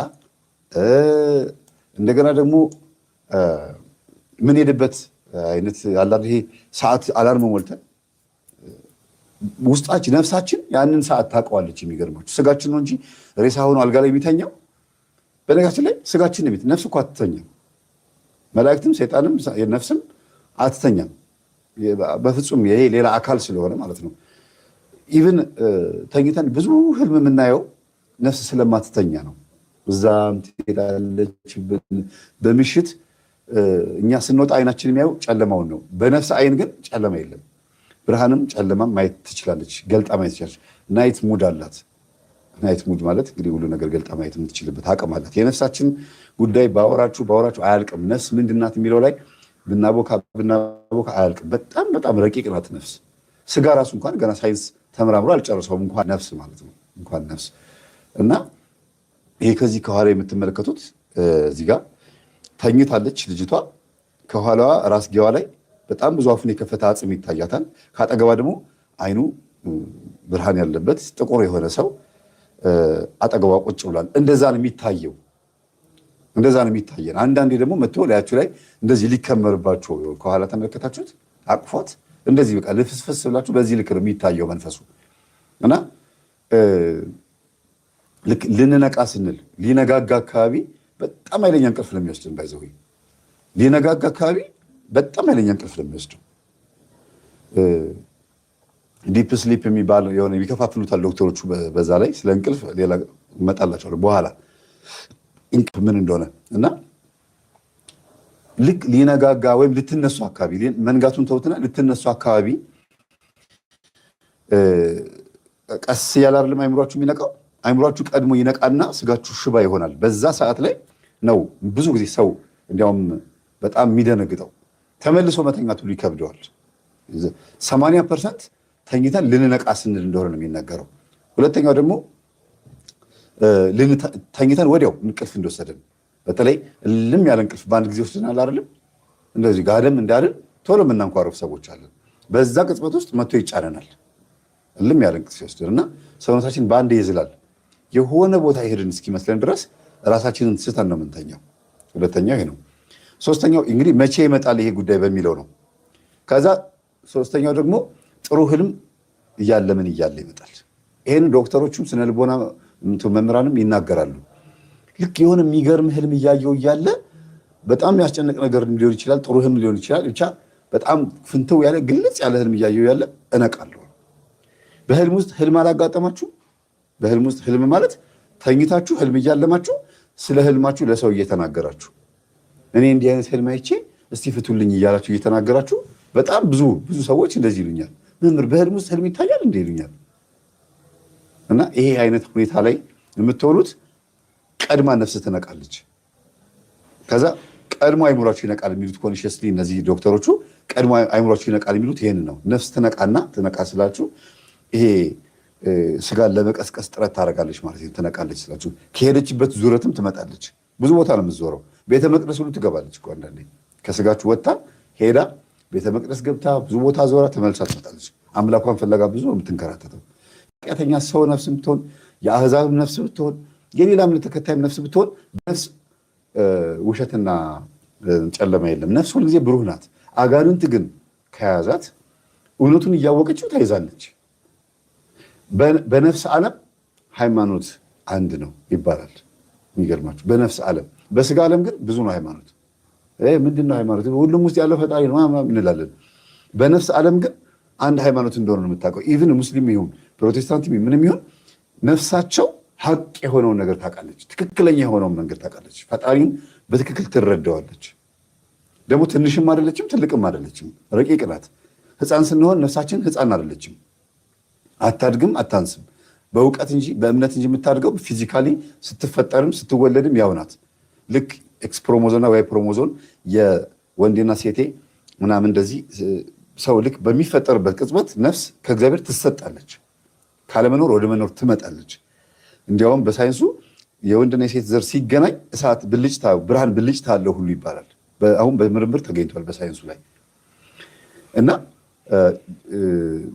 እንደገና ደግሞ ምን ሄድበት አይነት አላር ይሄ ሰዓት አላርም ሞልተን ውስጣችን ነፍሳችን ያንን ሰዓት ታውቀዋለች። የሚገርማችሁ ስጋችን ነው እንጂ ሬሳ ሆኖ አልጋ ላይ የሚተኛው። በነገራችን ላይ ስጋችን ነው ነፍስ እኮ አትተኛም። መላእክትም ሰይጣንም ነፍስም አትተኛም በፍጹም። ይሄ ሌላ አካል ስለሆነ ማለት ነው። ኢቭን ተኝተን ብዙ ህልም የምናየው ነፍስ ስለማትተኛ ነው። እዛም ትሄዳለች። በምሽት እኛ ስንወጣ አይናችን የሚያየው ጨለማውን ነው። በነፍስ አይን ግን ጨለማ የለም። ብርሃንም ጨለማም ማየት ትችላለች፣ ገልጣ ማየት ትችላለች። ናይት ሙድ አላት። ናይት ሙድ ማለት እንግዲህ ሁሉ ነገር ገልጣ ማየት የምትችልበት አቅም አላት። የነፍሳችን ጉዳይ ባወራችሁ አያልቅም። ነፍስ ምንድናት የሚለው ላይ ብናቦካ አያልቅም። በጣም በጣም ረቂቅ ናት ነፍስ። ስጋ ራሱ እንኳን ገና ሳይንስ ተመራምሮ አልጨረሰውም፣ እንኳን ነፍስ ማለት ነው። እንኳን ነፍስ እና ይሄ ከዚህ ከኋላ የምትመለከቱት እዚህ ጋር ተኝታለች ልጅቷ። ከኋላዋ ራስጌዋ ላይ በጣም ብዙ አፉን የከፈተ አጽም ይታያታል። ከአጠገባ ደግሞ አይኑ ብርሃን ያለበት ጥቁር የሆነ ሰው አጠገቧ ቁጭ ብሏል። እንደዛ ነው የሚታየው፣ እንደዛ ነው የሚታየን። አንዳንዴ ደግሞ መጥቶ ላያችሁ ላይ እንደዚህ ሊከመርባችሁ ከኋላ ተመለከታችሁት፣ አቅፏት እንደዚህ በቃ ልፍስፍስ ብላችሁ በዚህ ልክ ነው የሚታየው መንፈሱ። እና ልክ ልንነቃ ስንል ሊነጋጋ አካባቢ በጣም ኃይለኛ እንቅልፍ ለሚወስድን ባይዘው ሊነጋጋ አካባቢ በጣም ኃይለኛ እንቅልፍ ለሚወስደው ዲፕ ስሊፕ የሚባል የሆነ ይከፋፍሉታል ዶክተሮቹ። በዛ ላይ ስለ እንቅልፍ ሌላ እመጣላቸዋለሁ በኋላ እንቅልፍ ምን እንደሆነ። እና ልክ ሊነጋጋ ወይም ልትነሱ አካባቢ መንጋቱን ተውትና ልትነሱ አካባቢ ቀስ ያለ አይደለም አይምሯችሁ የሚነቃው። አይምሯችሁ ቀድሞ ይነቃና ስጋችሁ ሽባ ይሆናል። በዛ ሰዓት ላይ ነው ብዙ ጊዜ ሰው እንዲያውም በጣም የሚደነግጠው። ተመልሶ መተኛት ሁሉ ይከብደዋል። 80% ተኝተን ልንነቃ ስንል እንደሆነ ነው የሚናገረው። ሁለተኛው ደግሞ ተኝተን ወዲያው እንቅልፍ እንደወሰደን፣ በተለይ እልም ያለ እንቅልፍ በአንድ ጊዜ ወስደናል አይደለም፣ እንደዚህ ጋደም እንዳልን ቶሎ የምናንኳረፍ ሰዎች አለን። በዛ ቅጽበት ውስጥ መጥቶ ይጫነናል። እልም ያለ እንቅልፍ ይወስድና ሰውነታችን በአንድ ይዝላል። የሆነ ቦታ ይሄድን እስኪመስለን ድረስ ራሳችንን ስተን ነው የምንተኛው። ሁለተኛው ይሄ ነው። ሶስተኛው እንግዲህ መቼ ይመጣል ይሄ ጉዳይ በሚለው ነው። ከዛ ሶስተኛው ደግሞ ጥሩ ህልም እያለምን እያለ ይመጣል። ይሄን ዶክተሮቹም ስነልቦና መምህራንም ይናገራሉ። ልክ የሆነ የሚገርም ህልም እያየው እያለ በጣም ያስጨነቅ ነገር ሊሆን ይችላል፣ ጥሩ ህልም ሊሆን ይችላል። ብቻ በጣም ፍንትው ያለ ግልጽ ያለ ህልም እያየው ያለ እነቃለሁ። በህልም ውስጥ ህልም አላጋጠማችሁ? በህልም ውስጥ ህልም ማለት ተኝታችሁ ህልም እያለማችሁ ስለ ህልማችሁ ለሰው እየተናገራችሁ እኔ እንዲህ አይነት ህልም አይቼ እስቲ ፍቱልኝ እያላችሁ እየተናገራችሁ በጣም ብዙ ሰዎች እንደዚህ ይሉኛል። መምህር በህልም ውስጥ ህልም ይታያል እንዴ ይሉኛል። እና ይሄ አይነት ሁኔታ ላይ የምትሆኑት ቀድማ ነፍስ ትነቃለች። ከዛ ቀድሞ አይምሯችሁ ይነቃል የሚሉት ኮንሽስሊ እነዚህ ዶክተሮቹ ቀድሞ አይምሯችሁ ይነቃል የሚሉት ይሄን ነው። ነፍስ ትነቃ ስላችሁ ይሄ ስጋን ለመቀስቀስ ጥረት ታደርጋለች ማለት ነው። ትነቃለች ስላችሁ ከሄደችበት ዙረትም ትመጣለች። ብዙ ቦታ ነው የምትዞረው። ቤተ መቅደስ ሁሉ ትገባለች እኮ አንዳንዴ ከስጋችሁ ወጥታ ሄዳ ቤተ መቅደስ ገብታ ብዙ ቦታ ዞራ ተመልሳ ትመጣለች። አምላኳን ፍለጋ ብዙ ነው የምትንከራተተው። ኃጢአተኛ ሰው ነፍስ ብትሆን፣ የአህዛብ ነፍስ ብትሆን፣ የሌላ እምነት ተከታይም ነፍስ ብትሆን ነፍስ ውሸትና ጨለማ የለም። ነፍስ ሁልጊዜ ብሩህ ናት። አጋንንት ግን ከያዛት እውነቱን እያወቀችው ተይዛለች። በነፍስ ዓለም ሃይማኖት አንድ ነው ይባላል። የሚገርማችሁ በነፍስ ዓለም፣ በስጋ ዓለም ግን ብዙ ነው ሃይማኖት። ምንድን ነው ሃይማኖት? ሁሉም ውስጥ ያለው ፈጣሪ ነው እንላለን። በነፍስ ዓለም ግን አንድ ሃይማኖት እንደሆነ ነው የምታውቀው። ኢቭን ሙስሊም ይሁን ፕሮቴስታንት ምንም ይሁን ነፍሳቸው ሀቅ የሆነውን ነገር ታውቃለች። ትክክለኛ የሆነውን መንገድ ታውቃለች። ፈጣሪን በትክክል ትረዳዋለች። ደግሞ ትንሽም አይደለችም፣ ትልቅም አይደለችም፣ ረቂቅ ናት። ሕፃን ስንሆን ነፍሳችን ሕፃን አይደለችም። አታድግም፣ አታንስም። በእውቀት እንጂ በእምነት እንጂ የምታድገው ፊዚካሊ ስትፈጠርም ስትወለድም ያው ናት። ልክ ኤክስ ክሮሞዞንና ዋይ ክሮሞዞን የወንዴና ሴቴ ምናምን እንደዚህ ሰው ልክ በሚፈጠርበት ቅጽበት ነፍስ ከእግዚአብሔር ትሰጣለች። ካለመኖር ወደ መኖር ትመጣለች። እንዲያውም በሳይንሱ የወንድና የሴት ዘር ሲገናኝ እሳት ብልጭታ፣ ብርሃን ብልጭታ አለው ሁሉ ይባላል። አሁን በምርምር ተገኝቷል በሳይንሱ ላይ እና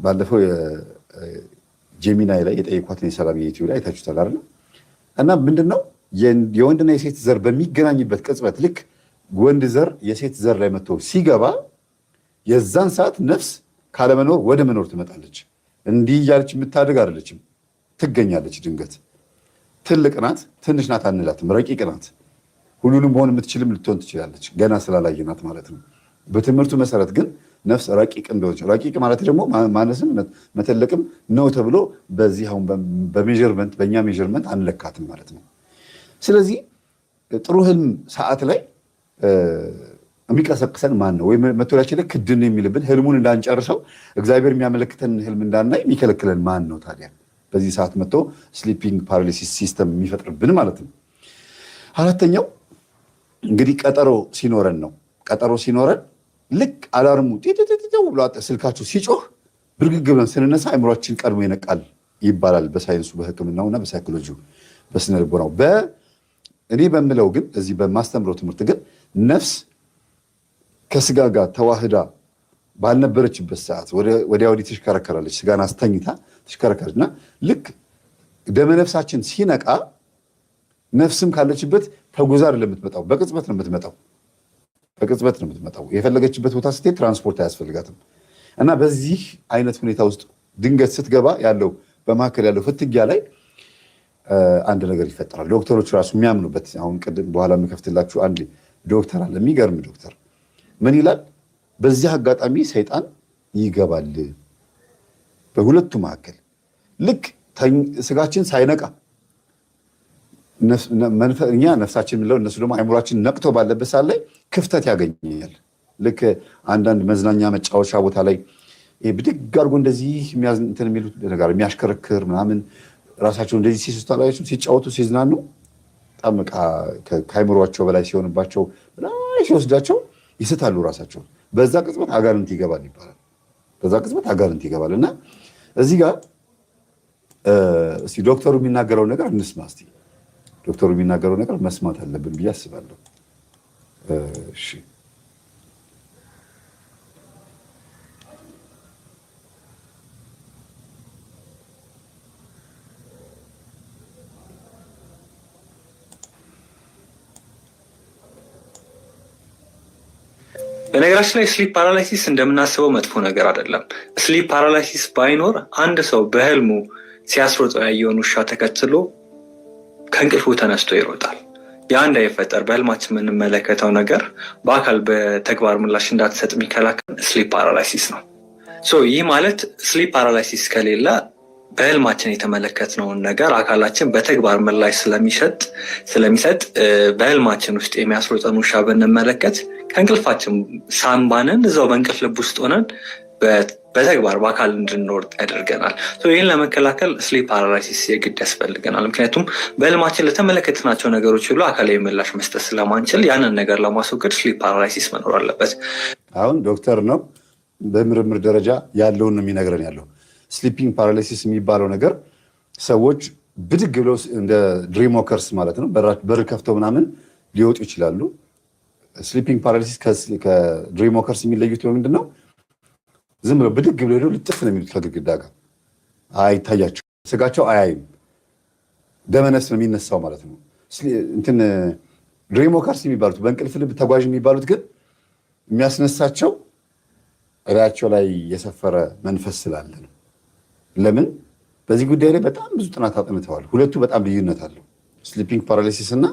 ባለፈው ጄሚናይ ላይ የጠየኳትን የሰላም የዩቲዩብ ላይ አይታችሁታል አይደል? እና ምንድነው የወንድና የሴት ዘር በሚገናኝበት ቅጽበት ልክ ወንድ ዘር የሴት ዘር ላይ መጥቶ ሲገባ የዛን ሰዓት ነፍስ ካለመኖር ወደ መኖር ትመጣለች። እንዲህ እያለች የምታድግ አይደለችም፣ ትገኛለች። ድንገት ትልቅ ናት፣ ትንሽ ናት አንላትም፣ ረቂቅ ናት። ሁሉንም መሆን የምትችልም ልትሆን ትችላለች፣ ገና ስላላየናት ማለት ነው። በትምህርቱ መሰረት ግን ነፍስ ረቂቅ እንደሆነች፣ ረቂቅ ማለት ደግሞ ማነስም መተለቅም ነው ተብሎ በዚህ አሁን በሜዥርመንት በእኛ ሜዥርመንት አንለካትም ማለት ነው። ስለዚህ ጥሩ ህልም ሰዓት ላይ የሚቀሰቅሰን ማን ነው? ወይም መቶሪያችን ላይ ክድን የሚልብን ህልሙን እንዳንጨርሰው እግዚአብሔር የሚያመለክተን ህልም እንዳናይ የሚከለክለን ማን ነው ታዲያ? በዚህ ሰዓት መጥቶ ስሊፒንግ ፓራሊሲስ ሲስተም የሚፈጥርብን ማለት ነው። አራተኛው እንግዲህ ቀጠሮ ሲኖረን ነው። ቀጠሮ ሲኖረን ልክ አላርሙ ብሎ ስልካችሁ ሲጮህ ብርግግ ብለን ስንነሳ አእምሯችን ቀድሞ ይነቃል ይባላል በሳይንሱ በሕክምናውና በሳይኮሎጂው በስነ ልቦናው። እኔ በምለው ግን እዚህ በማስተምረው ትምህርት ግን ነፍስ ከስጋ ጋር ተዋህዳ ባልነበረችበት ሰዓት ወዲያ ወዲህ ትሽከረከራለች። ስጋን አስተኝታ ትሽከረከራለች እና ልክ ደመነፍሳችን ሲነቃ ነፍስም ካለችበት ተጉዛ አይደለም የምትመጣው፣ በቅጽበት ነው የምትመጣው። በቅጽበት ነው የምትመጣው። የፈለገችበት ቦታ ስትሄድ ትራንስፖርት አያስፈልጋትም። እና በዚህ አይነት ሁኔታ ውስጥ ድንገት ስትገባ ያለው በመካከል ያለው ፍትጊያ ላይ አንድ ነገር ይፈጠራል። ዶክተሮች ራሱ የሚያምኑበት አሁን ቅድም በኋላ የምከፍትላችሁ አንድ ዶክተር አለ፣ የሚገርም ዶክተር። ምን ይላል? በዚህ አጋጣሚ ሰይጣን ይገባል በሁለቱ መካከል። ልክ ስጋችን ሳይነቃ እኛ ነፍሳችን የምንለው እነሱ ደግሞ አይምሯችን ነቅቶ ባለበት ሰዓት ላይ ክፍተት ያገኛል። ልክ አንዳንድ መዝናኛ መጫወቻ ቦታ ላይ ብድግ አድርጎ እንደዚህ እንትን የሚሉት ነገር የሚያሽከረክር ምናምን ራሳቸው እንደዚህ ሲሱታላቸው ሲጫወቱ ሲዝናኑ በጣም ከአይምሯቸው በላይ ሲሆንባቸው ላይ ሲወስዳቸው ይስታሉ ራሳቸው። በዛ ቅጽበት አጋንንት ይገባል ይባላል። በዛ ቅጽበት አጋንንት ይገባል። እና እዚህ ጋር እስቲ ዶክተሩ የሚናገረው ነገር እንስማ። እስቲ ዶክተሩ የሚናገረው ነገር መስማት አለብን ብዬ አስባለሁ። እሺ በነገራችን ላይ ስሊፕ ፓራላይሲስ እንደምናስበው መጥፎ ነገር አይደለም። ስሊፕ ፓራላይሲስ ባይኖር አንድ ሰው በህልሙ ሲያስሮጠው ያየውን ውሻ ተከትሎ ከእንቅልፉ ተነስቶ ይሮጣል። ያ እንዳይፈጠር በህልማችን የምንመለከተው ነገር በአካል በተግባር ምላሽ እንዳትሰጥ የሚከላከል ስሊፕ ፓራላይሲስ ነው። ይህ ማለት ስሊፕ ፓራላይሲስ ከሌለ በህልማችን የተመለከትነውን ነገር አካላችን በተግባር ምላሽ ስለሚሰጥ በህልማችን ውስጥ የሚያስሮጠን ውሻ ብንመለከት ከእንቅልፋችን ሳንባንን እዛው በእንቅልፍ ልብ ውስጥ ሆነን በተግባር በአካል እንድንወርጥ ያደርገናል። ይህን ለመከላከል ስሊፕ ፓራላይሲስ የግድ ያስፈልገናል። ምክንያቱም በህልማችን ለተመለከትናቸው ነገሮች ሁሉ አካላዊ ምላሽ መስጠት ስለማንችል ያንን ነገር ለማስወገድ ስሊፕ ፓራላይሲስ መኖር አለበት። አሁን ዶክተር ነው በምርምር ደረጃ ያለውን ነው የሚነግረን ያለው። ስሊፒንግ ፓራላይሲስ የሚባለው ነገር ሰዎች ብድግ ብለው እንደ ድሪም ወከርስ ማለት ነው በር ከፍተው ምናምን ሊወጡ ይችላሉ። ስሊፒንግ ፓራላይሲስ ከድሪም ወከርስ የሚለዩት ምንድን ነው? ዝም ብለው ብድግ ብለው ሄደው ልጥፍ ነው የሚሉት ከግድግዳ ጋር አይታያቸው፣ ስጋቸው አያይም፣ ደመነፍስ ነው የሚነሳው ማለት ነው። እንትን ድሪም ወከርስ የሚባሉት በእንቅልፍ ልብ ተጓዥ የሚባሉት ግን የሚያስነሳቸው እላያቸው ላይ የሰፈረ መንፈስ ስላለ ነው። ለምን? በዚህ ጉዳይ ላይ በጣም ብዙ ጥናት አጥንተዋል። ሁለቱ በጣም ልዩነት አለው። ስሊፒንግ ፓራላይሲስ እና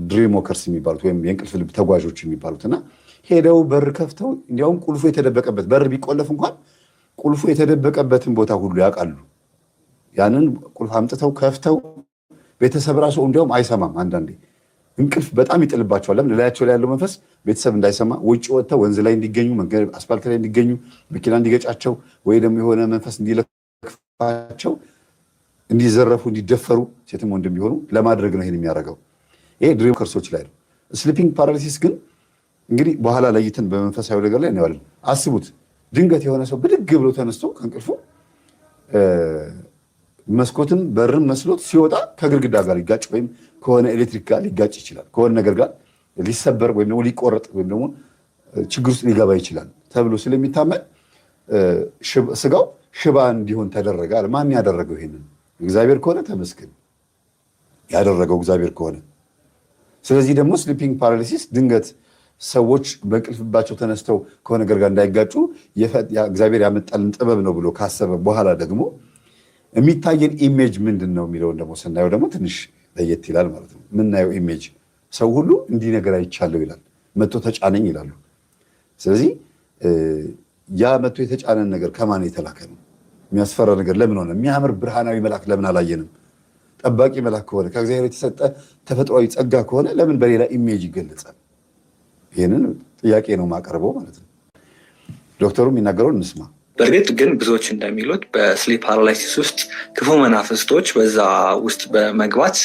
ድሪም ወከርስ የሚባሉት ወይም የእንቅልፍ ልብ ተጓዦች የሚባሉት እና ሄደው በር ከፍተው እንዲያውም ቁልፉ የተደበቀበት በር ቢቆለፍ እንኳን ቁልፉ የተደበቀበትን ቦታ ሁሉ ያውቃሉ። ያንን ቁልፍ አምጥተው ከፍተው ቤተሰብ ራሱ እንዲያውም አይሰማም። አንዳንዴ እንቅልፍ በጣም ይጥልባቸዋል። ለምን? ላያቸው ላይ ያለው መንፈስ ቤተሰብ እንዳይሰማ ውጭ ወጥተው ወንዝ ላይ እንዲገኙ፣ አስፋልት ላይ እንዲገኙ፣ መኪና እንዲገጫቸው ወይ ደግሞ የሆነ መንፈስ እንዲለክፋቸው፣ እንዲዘረፉ፣ እንዲደፈሩ ሴትም ወንድም ቢሆኑ ለማድረግ ነው ይሄን የሚያደርገው። ይሄ ድሪም ወከርሶች ላይ ነው። ስሊፒንግ ፓራላይሲስ ግን እንግዲህ በኋላ ለይተን በመንፈሳዊ ነገር ላይ እናየዋለን። አስቡት፣ ድንገት የሆነ ሰው ብድግ ብሎ ተነስቶ ከእንቅልፉ መስኮትን በርን መስሎት ሲወጣ ከግድግዳ ጋር ሊጋጭ ወይም ከሆነ ኤሌክትሪክ ጋር ሊጋጭ ይችላል። ከሆነ ነገር ጋር ሊሰበር ወይም ደግሞ ሊቆረጥ ወይም ደግሞ ችግር ውስጥ ሊገባ ይችላል ተብሎ ስለሚታመን ስጋው ሽባ እንዲሆን ተደረገ። ማን ያደረገው? ይሄንን እግዚአብሔር ከሆነ ተመስገን፣ ያደረገው እግዚአብሔር ከሆነ። ስለዚህ ደግሞ ስሊፒንግ ፓራላይሲስ ድንገት ሰዎች በእንቅልፍባቸው ተነስተው ከሆነ ነገር ጋር እንዳይጋጩ እግዚአብሔር ያመጣልን ጥበብ ነው ብሎ ካሰበ በኋላ ደግሞ የሚታየን ኢሜጅ ምንድን ነው የሚለውን ደግሞ ስናየው ደግሞ ትንሽ ለየት ይላል ማለት ነው። የምናየው ኢሜጅ ሰው ሁሉ እንዲህ ነገር አይቻለው ይላል፣ መቶ ተጫነኝ ይላሉ። ስለዚህ ያ መቶ የተጫነን ነገር ከማን የተላከ ነው? የሚያስፈራ ነገር ለምን ሆነ? የሚያምር ብርሃናዊ መልአክ ለምን አላየንም? ጠባቂ መልአክ ከሆነ ከእግዚአብሔር የተሰጠ ተፈጥሯዊ ጸጋ ከሆነ ለምን በሌላ ኢሜጅ ይገለጻል? ይህንን ጥያቄ ነው ማቀርበው ማለት ነው። ዶክተሩ የሚናገረውን እንስማ። በእርግጥ ግን ብዙዎች እንደሚሉት በስሊፕ ፓራላይሲስ ውስጥ ክፉ መናፍስቶች በዛ ውስጥ በመግባት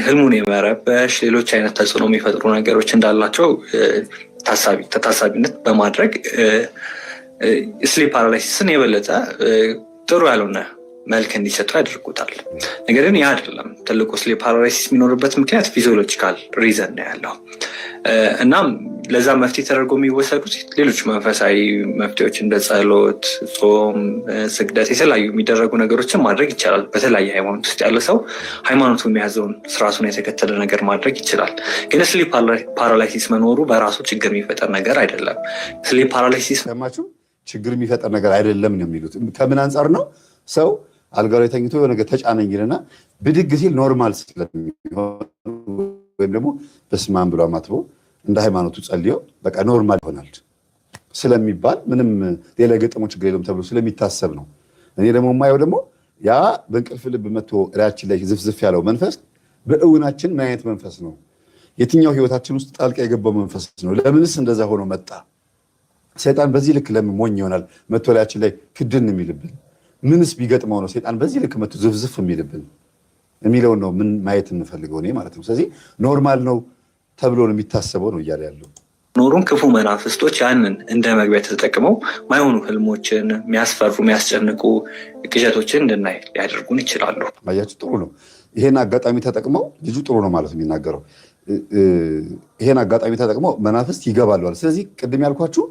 ህልሙን የመረበሽ ሌሎች አይነት ተጽዕኖ የሚፈጥሩ ነገሮች እንዳላቸው ታሳቢነት በማድረግ ስሊፕ ፓራላይሲስን የበለጠ ጥሩ ያልሆነ መልክ እንዲሰጡ ያደርጉታል። ነገር ግን ያ አይደለም። ትልቁ ስሊፕ ፓራላይሲስ የሚኖርበት ምክንያት ፊዚዮሎጂካል ሪዘን ነው ያለው። እናም ለዛ መፍትሄ ተደርጎ የሚወሰዱት ሌሎች መንፈሳዊ መፍትሄዎች እንደ ጸሎት፣ ጾም፣ ስግደት፣ የተለያዩ የሚደረጉ ነገሮችን ማድረግ ይቻላል። በተለያየ ሃይማኖት ውስጥ ያለ ሰው ሃይማኖቱ የሚያዘውን ስርዓቱን የተከተለ ነገር ማድረግ ይችላል። ግን ስሊፕ ፓራላይሲስ መኖሩ በራሱ ችግር የሚፈጠር ነገር አይደለም። ስሊፕ ፓራላይሲስ ሰማችሁ፣ ችግር የሚፈጠር ነገር አይደለም ነው የሚሉት። ከምን አንጻር ነው? ሰው አልጋ ላይ ተኝቶ የሆነ ነገር ተጫነኝ ይልና ብድግ ሲል ኖርማል ስለሚሆን ወይም ደግሞ በስመ አብ ብሎ አማትቦ እንደ ሃይማኖቱ ጸልዮ በቃ ኖርማል ይሆናል ስለሚባል ምንም ሌላ ገጠሞ ችግር የለም ተብሎ ስለሚታሰብ ነው። እኔ ደግሞ የማየው ደግሞ ያ በእንቅልፍ ልብ መጥቶ እላያችን ላይ ዝፍዝፍ ያለው መንፈስ በእውናችን ምን አይነት መንፈስ ነው? የትኛው ህይወታችን ውስጥ ጣልቃ የገባው መንፈስ ነው? ለምንስ እንደዛ ሆኖ መጣ? ሰይጣን በዚህ ልክ ለምን ሞኝ ይሆናል? መጥቶ እላያችን ላይ ክድን የሚልብን ምንስ ቢገጥመው ነው ሰይጣን በዚህ ልክ መጥቶ ዝፍዝፍ የሚልብን የሚለውን ነው ምን ማየት እንፈልገው እኔ ማለት ነው። ስለዚህ ኖርማል ነው ተብሎ ነው የሚታሰበው ነው እያለ ያለው። ኖሩን ክፉ መናፍስቶች ያንን እንደ መግቢያ ተጠቅመው ማይሆኑ ህልሞችን፣ የሚያስፈሩ የሚያስጨንቁ ቅዠቶችን እንድናይ ሊያደርጉን ይችላሉ። ማያችሁ ጥሩ ነው። ይሄን አጋጣሚ ተጠቅመው ልጁ ጥሩ ነው ማለት ነው የሚናገረው። ይሄን አጋጣሚ ተጠቅመው መናፍስት ይገባሉ። ስለዚህ ቅድም ያልኳችሁ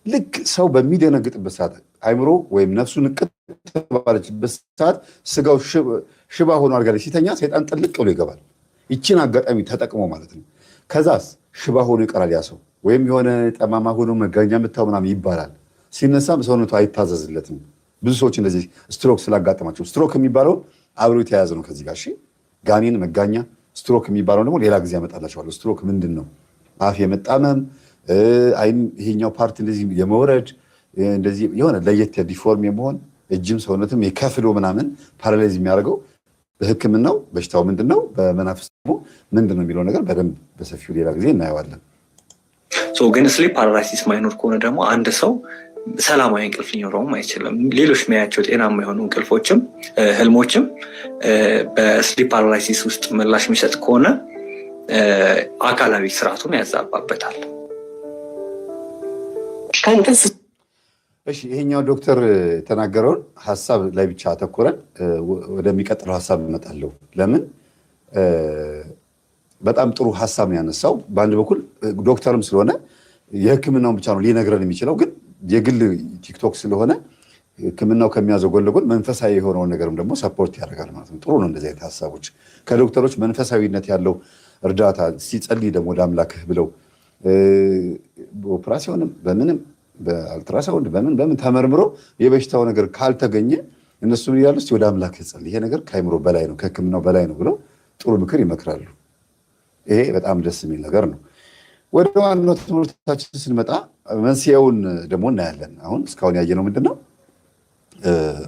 ልክ ሰው በሚደነግጥበት ሰዓት አይምሮ ወይም ነፍሱ ንቅት ባለችበት ሰዓት ስጋው ሽባ ሆኖ አልጋ ላይ ሲተኛ ሰይጣን ጥልቅ ብሎ ይገባል። ይችን አጋጣሚ ተጠቅሞ ማለት ነው። ከዛስ ሽባ ሆኖ ይቀራል ያ ሰው። ወይም የሆነ ጠማማ ሆኖ መጋኛ ምታው ምናምን ይባላል። ሲነሳም ሰውነቱ አይታዘዝለትም። ብዙ ሰዎች እንደዚህ ስትሮክ ስላጋጠማቸው ስትሮክ የሚባለው አብሮ የተያያዘ ነው ከዚህ ጋር። እሺ ጋኔን፣ መጋኛ፣ ስትሮክ የሚባለው ደግሞ ሌላ ጊዜ ያመጣላቸዋለሁ። ስትሮክ ምንድን ነው? አፍ የመጣመም አይን ይሄኛው ፓርት እንደዚህ የመውረድ እንደዚህ የሆነ ለየት ዲፎርም የመሆን እጅም ሰውነትም የከፍሎ ምናምን ፓራላይዝ የሚያደርገው በሕክምናው በሽታው ምንድን ነው፣ በመናፍስ ደግሞ ምንድን ነው የሚለው ነገር በደንብ በሰፊው ሌላ ጊዜ እናየዋለን። ግን ስሊፕ ፓራላይሲስ ማይኖር ከሆነ ደግሞ አንድ ሰው ሰላማዊ እንቅልፍ ሊኖረውም አይችልም። ሌሎች የሚያያቸው ጤናማ የሆኑ እንቅልፎችም ህልሞችም በስሊፕ ፓራላይሲስ ውስጥ ምላሽ የሚሰጥ ከሆነ አካላዊ ስርዓቱን ያዛባበታል። እሺ ይሄኛው ዶክተር የተናገረውን ሀሳብ ላይ ብቻ አተኮረን ወደሚቀጥለው ሀሳብ እመጣለሁ። ለምን በጣም ጥሩ ሀሳብ ነው ያነሳው። በአንድ በኩል ዶክተርም ስለሆነ የህክምናውን ብቻ ነው ሊነግረን የሚችለው፣ ግን የግል ቲክቶክ ስለሆነ ህክምናው ከሚያዘው ጎን ለጎን መንፈሳዊ የሆነውን ነገርም ደግሞ ሰፖርት ያደርጋል ማለት ነው። ጥሩ ነው እንደዚህ አይነት ሀሳቦች ከዶክተሮች መንፈሳዊነት ያለው እርዳታ ሲጸልይ ደግሞ ወደ አምላክህ ብለው በኦፕራሲዮንም በምንም በአልትራሳውንድ በምን ተመርምሮ የበሽታው ነገር ካልተገኘ እነሱ ይላሉ እስቲ ወደ አምላክህ ጸልይ፣ ይሄ ነገር ከአይምሮ በላይ ነው ከህክምናው በላይ ነው ብለው ጥሩ ምክር ይመክራሉ። ይሄ በጣም ደስ የሚል ነገር ነው። ወደ ዋናው ትምህርታችን ስንመጣ መንስኤውን ደግሞ እናያለን። አሁን እስካሁን ያየነው ምንድነው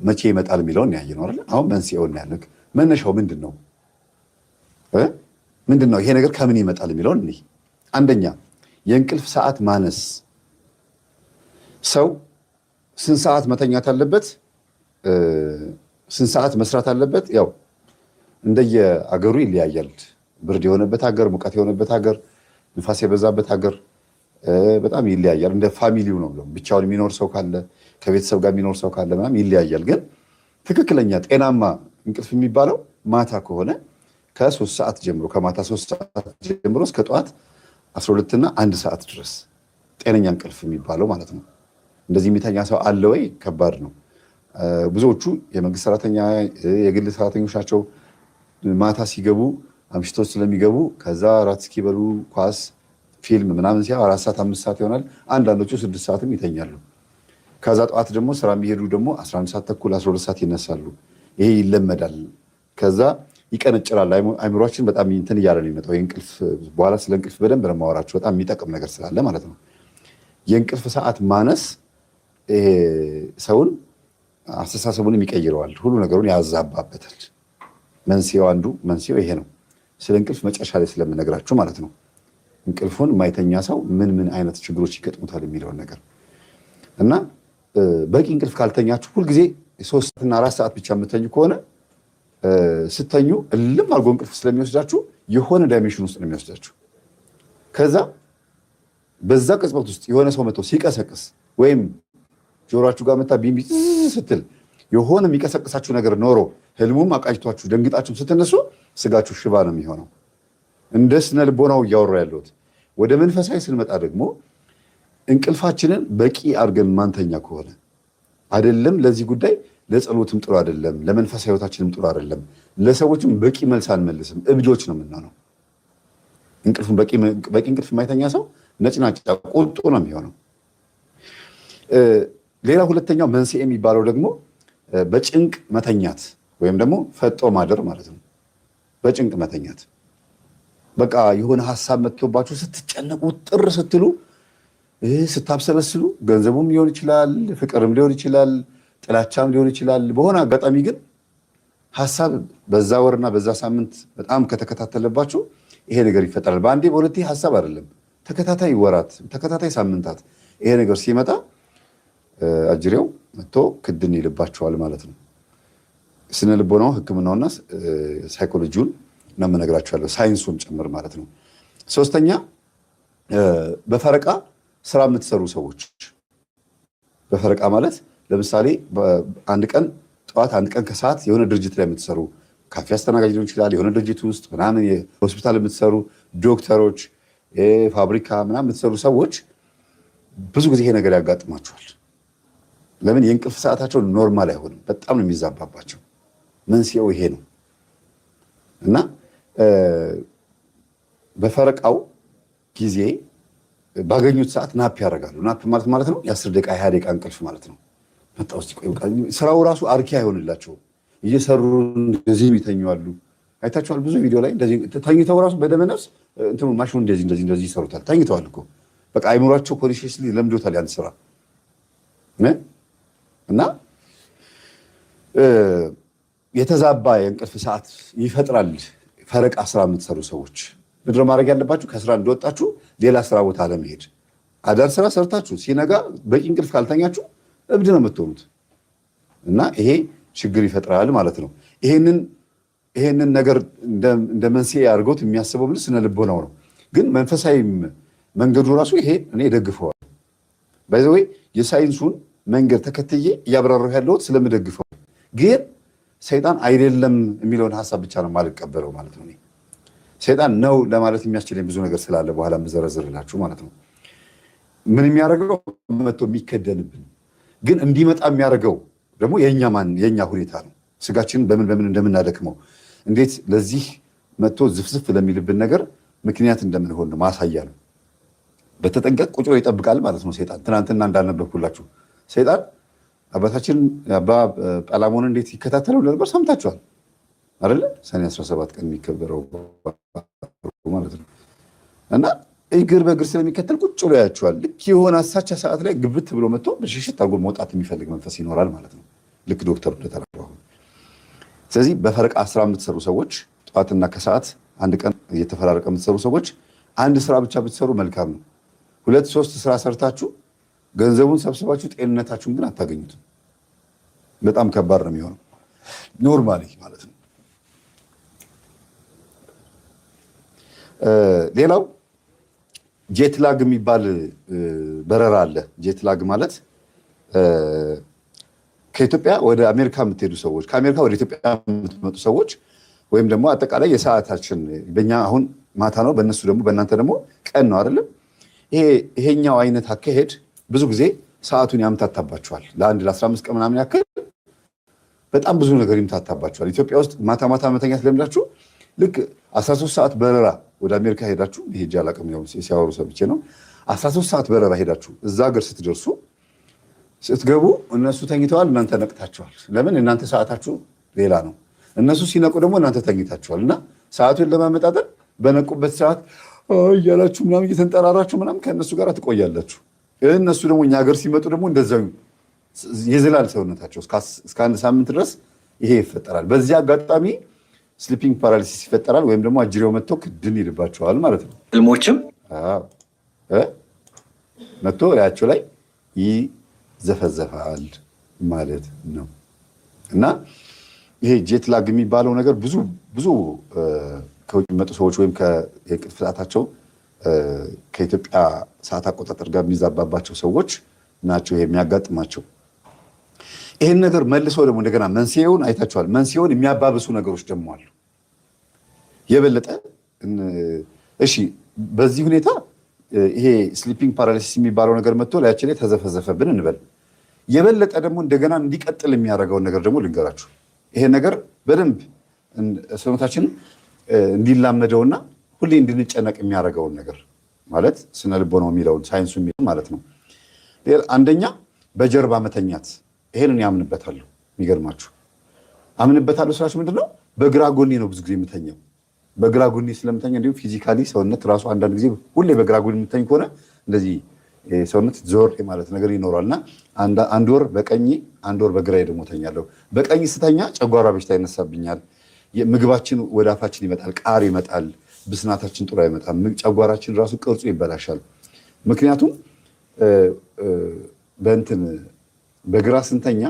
መቼ ይመጣል የሚለውን ያየነው አይደል? አሁን መንስኤውን እናያለን። መነሻው ምንድነው? ምንድነው ይሄ ነገር ከምን ይመጣል የሚለውን እንይ። አንደኛ የእንቅልፍ ሰዓት ማነስ። ሰው ስንት ሰዓት መተኛት አለበት? ስንት ሰዓት መስራት አለበት? ያው እንደየ አገሩ ይለያያል። ብርድ የሆነበት ሀገር፣ ሙቀት የሆነበት ሀገር፣ ንፋስ የበዛበት ሀገር በጣም ይለያያል። እንደ ፋሚሊው ነው። ብቻውን የሚኖር ሰው ካለ ከቤተሰብ ጋር የሚኖር ሰው ካለ ምናምን ይለያያል። ግን ትክክለኛ ጤናማ እንቅልፍ የሚባለው ማታ ከሆነ ከ3 ሰዓት ጀምሮ ከማታ 3 ሰዓት ጀምሮ እስከ ጠዋት 12 እና 1 ሰዓት ድረስ ጤነኛ እንቅልፍ የሚባለው ማለት ነው። እንደዚህ የሚተኛ ሰው አለ ወይ? ከባድ ነው። ብዙዎቹ የመንግስት ሰራተኛ የግል ሰራተኞች ናቸው። ማታ ሲገቡ አምሽቶች ስለሚገቡ ከዛ ራት እስኪበሉ ኳስ ፊልም ምናምን ሲያ 4 ሰዓት 5 ሰዓት ይሆናል። አንዳንዶቹ 6 ሰዓትም ይተኛሉ። ከዛ ጠዋት ደግሞ ስራ የሚሄዱ ደግሞ 11 ሰዓት ተኩል 12 ሰዓት ይነሳሉ። ይሄ ይለመዳል። ከዛ ይቀነጭራል። አይምሯችን በጣም እንትን እያለ ነው የሚመጣው። የእንቅልፍ በኋላ ስለ እንቅልፍ በደንብ ነው የማወራቸው፣ በጣም የሚጠቅም ነገር ስላለ ማለት ነው። የእንቅልፍ ሰዓት ማነስ ሰውን አስተሳሰቡንም ይቀይረዋል፣ ሁሉ ነገሩን ያዛባበታል። አንዱ መንስኤው ይሄ ነው። ስለ እንቅልፍ መጨረሻ ላይ ስለምነግራችሁ ማለት ነው። እንቅልፉን የማይተኛ ሰው ምን አይነት ችግሮች ይገጥሙታል የሚለውን ነገር እና በቂ እንቅልፍ ካልተኛችሁ ሁልጊዜ 3 እና 4 ሰዓት ብቻ የምተኙ ከሆነ ስተኙ እልም አድርጎ እንቅልፍ ስለሚወስዳችሁ የሆነ ዳይሜንሽን ውስጥ ነው የሚወስዳችሁ። ከዛ በዛ ቅጽበት ውስጥ የሆነ ሰው መጥቶ ሲቀሰቅስ ወይም ጆሮአችሁ ጋር መታ ቢምቢ ስትል የሆነ የሚቀሰቅሳችሁ ነገር ኖሮ ህልሙም አቃጅቷችሁ ደንግጣችሁ ስትነሱ ስጋችሁ ሽባ ነው የሚሆነው። እንደ ስነ ልቦናው እያወራ ያለሁት። ወደ መንፈሳዊ ስንመጣ ደግሞ እንቅልፋችንን በቂ አድርገን ማንተኛ ከሆነ አይደለም ለዚህ ጉዳይ ለጸሎትም ጥሩ አይደለም፣ ለመንፈሳዊ ህይወታችንም ጥሩ አይደለም፣ ለሰዎችም በቂ መልስ አንመልስም፣ እብዶች ነው የምንሆነው። እንቅልፉን በቂ እንቅልፍ የማይተኛ ሰው ነጭናጫ ቁጡ ነው የሚሆነው። ሌላ ሁለተኛው መንስኤ የሚባለው ደግሞ በጭንቅ መተኛት ወይም ደግሞ ፈጦ ማደር ማለት ነው። በጭንቅ መተኛት በቃ የሆነ ሀሳብ መጥቶባችሁ ስትጨነቁ ጥር ስትሉ ስታብሰለስሉ፣ ገንዘቡም ሊሆን ይችላል፣ ፍቅርም ሊሆን ይችላል፣ ጥላቻም ሊሆን ይችላል። በሆነ አጋጣሚ ግን ሀሳብ በዛ ወርና በዛ ሳምንት በጣም ከተከታተለባችሁ ይሄ ነገር ይፈጠራል። በአንዴ በሁለቴ ሀሳብ አይደለም፣ ተከታታይ ወራት፣ ተከታታይ ሳምንታት ይሄ ነገር ሲመጣ አጅሬው መጥቶ ክድን ይልባቸዋል ማለት ነው። ስነ ልቦናው ህክምናውና ሳይኮሎጂውን ነው የምነግራችኋለሁ፣ ሳይንሱን ጭምር ማለት ነው። ሶስተኛ በፈረቃ ስራ የምትሰሩ ሰዎች። በፈረቃ ማለት ለምሳሌ አንድ ቀን ጠዋት አንድ ቀን ከሰዓት የሆነ ድርጅት ላይ የምትሰሩ ካፌ አስተናጋጅ ሊሆን ይችላል፣ የሆነ ድርጅት ውስጥ ምናምን የሆስፒታል የምትሰሩ ዶክተሮች፣ ፋብሪካ ምናምን የምትሰሩ ሰዎች ብዙ ጊዜ ይሄ ነገር ያጋጥማቸዋል። ለምን? የእንቅልፍ ሰዓታቸው ኖርማል አይሆንም፣ በጣም ነው የሚዛባባቸው። መንስኤው ይሄ ነው እና በፈረቃው ጊዜ ባገኙት ሰዓት ናፕ ያደርጋሉ። ናፕ ማለት ነው የ10 ደቂቃ 20 ደቂቃ እንቅልፍ ማለት ነው። መጣ ውስጥ ቆይ ስራው ራሱ አርኪ አይሆንላቸውም። እየሰሩ እንደዚህ ይተኛሉ። አይታችኋል ብዙ ቪዲዮ ላይ እንደዚህ ተኝተው ራሱ በደመነፍስ እንትኑ ማሽኑ እንደዚህ ይሰሩታል። ተኝተዋል እኮ በቃ አይምሯቸው ኮንሺየስሊ ለምዶታል ያን ስራ እና የተዛባ የእንቅልፍ ሰዓት ይፈጥራል። ፈረቃ ስራ የምትሰሩ ሰዎች ምድረ ማድረግ ያለባችሁ ከስራ እንደወጣችሁ ሌላ ስራ ቦታ ለመሄድ አዳር ስራ ሰርታችሁ ሲነጋ በቂ እንቅልፍ ካልተኛችሁ እብድ ነው የምትሆኑት እና ይሄ ችግር ይፈጥራል ማለት ነው። ይሄንን ነገር እንደ መንስኤ አድርጎት የሚያስበው ምን ስነ ልቦናው ነው። ግን መንፈሳዊ መንገዱ ራሱ ይሄ እኔ ደግፈዋል። ባይ ዘ ወይ የሳይንሱን መንገድ ተከትዬ እያብራራሁ ያለሁት ስለምደግፈው፣ ግን ሰይጣን አይደለም የሚለውን ሐሳብ ብቻ ነው የማልቀበለው ማለት ነው። ሰይጣን ነው ለማለት የሚያስችለኝ ብዙ ነገር ስላለ በኋላ የምዘረዝርላችሁ ማለት ነው። ምን የሚያደርገው መጥቶ የሚከደንብን ግን እንዲመጣ የሚያደርገው ደግሞ የኛ ሁኔታ ነው። ስጋችንን በምን እንደምናደክመው እንዴት ለዚህ መጥቶ ዝፍዝፍ ለሚልብን ነገር ምክንያት እንደምንሆን ነው ማሳያ ነው። በተጠንቀቅ ቁጭ ብሎ ይጠብቃል ማለት ነው ሰይጣን። ትናንትና እንዳልነበርኩላችሁ ሰይጣን አባታችን አባ ጳላሞን እንዴት ይከታተለው ነበር ሰምታችኋል አይደለ? ሰኔ 17 ቀን የሚከበረው ማለት ነው። እና እግር በእግር ስለሚከተል ቁጭ ብሎ ያያችኋል። ልክ የሆነ አሳቻ ሰዓት ላይ ግብት ብሎ መጥቶ ብሽሽት አድርጎ መውጣት የሚፈልግ መንፈስ ይኖራል ማለት ነው። ልክ ዶክተር እንደተናገረው። ስለዚህ በፈረቃ ስራ የምትሰሩ ሰዎች ጠዋትና ከሰዓት አንድ ቀን እየተፈራረቀ የምትሰሩ ሰዎች አንድ ስራ ብቻ ብትሰሩ መልካም ነው። 2-3 ስራ ሰርታችሁ ገንዘቡን ሰብስባችሁ ጤንነታችሁን ግን አታገኙትም። በጣም ከባድ ነው የሚሆነው ኖርማሊ ማለት ነው። ሌላው ጄትላግ የሚባል በረራ አለ። ጄትላግ ማለት ከኢትዮጵያ ወደ አሜሪካ የምትሄዱ ሰዎች፣ ከአሜሪካ ወደ ኢትዮጵያ የምትመጡ ሰዎች ወይም ደግሞ አጠቃላይ የሰዓታችን በእኛ አሁን ማታ ነው፣ በእነሱ ደግሞ በእናንተ ደግሞ ቀን ነው አይደለም። ይሄኛው አይነት አካሄድ ብዙ ጊዜ ሰዓቱን ያምታታባቸዋል። ለ15 ቀን ምናምን ያክል በጣም ብዙ ነገር ይምታታባቸዋል። ኢትዮጵያ ውስጥ ማታ ማታ መተኛት ለምዳችሁ ልክ 13 ሰዓት በረራ ወደ አሜሪካ ሄዳችሁ ሄጄ አላውቅም፣ ያው ሲያወሩ ሰምቼ ነው። 13 ሰዓት በረራ ሄዳችሁ እዛ ሀገር ስትደርሱ ስትገቡ እነሱ ተኝተዋል፣ እናንተ ነቅታችኋል። ለምን? እናንተ ሰዓታችሁ ሌላ ነው። እነሱ ሲነቁ ደግሞ እናንተ ተኝታችኋል። እና ሰዓቱን ለማመጣጠን በነቁበት ሰዓት እያላችሁ ምናምን እየተንጠራራችሁ ምናምን ከእነሱ ጋር ትቆያላችሁ። እነሱ ደግሞ እኛ ሀገር ሲመጡ ደግሞ እንደዛው ይዝላል ሰውነታቸው እስከ 1 ሳምንት ድረስ ይሄ ይፈጠራል። በዚህ አጋጣሚ ስሊፒንግ ፓራሊሲስ ይፈጠራል፣ ወይም ደግሞ አጅሬው መጥቶ ክድን ይልባቸዋል ማለት ነው። ህልሞችም መጥቶ ያቸው ላይ ይዘፈዘፋል ማለት ነው። እና ይሄ ጄትላግ የሚባለው ነገር ብዙ ከውጭ የሚመጡ ሰዎች ወይም የእንቅልፍ ሰዓታቸው ከኢትዮጵያ ሰዓት አቆጣጠር ጋር የሚዛባባቸው ሰዎች ናቸው የሚያጋጥማቸው። ይህን ነገር መልሰው ደግሞ እንደገና መንስኤውን አይታችኋል። መንስኤውን የሚያባብሱ ነገሮች ደግሞ አሉ የበለጠ። እሺ በዚህ ሁኔታ ይሄ ስሊፒንግ ፓራሊሲስ የሚባለው ነገር መጥቶ ላያችን ላይ ተዘፈዘፈብን እንበል። የበለጠ ደግሞ እንደገና እንዲቀጥል የሚያደርገውን ነገር ደግሞ ልንገራችሁ። ይሄ ነገር በደንብ ሰውነታችን እንዲላመደውና ሁሌ እንድንጨነቅ የሚያደርገውን ነገር ማለት ስነ ልቦናው የሚለውን ሳይንሱ የሚለው ማለት ነው። አንደኛ በጀርባ መተኛት። ይሄንን ያምንበታለሁ። የሚገርማችሁ አምንበታለሁ ስላችሁ ምንድነው? በግራ ጎኔ ነው ብዙ ጊዜ የምተኛው። በግራ ጎኔ ስለምተኛ እንዲሁም ፊዚካሊ ሰውነት ራሱ አንዳንድ ጊዜ ሁሌ በግራ ጎኔ የምተኝ ከሆነ እንደዚህ ሰውነት ዞር ማለት ነገር ይኖራል። እና አንድ ወር በቀኝ አንድ ወር በግራ ደግሞ ተኛለሁ። በቀኝ ስተኛ ጨጓራ በሽታ ይነሳብኛል። ምግባችን ወደ አፋችን ይመጣል፣ ቃር ይመጣል፣ ብስናታችን ጥሩ አይመጣም። ጨጓራችን ራሱ ቅርጹ ይበላሻል። ምክንያቱም በግራ ስንተኛ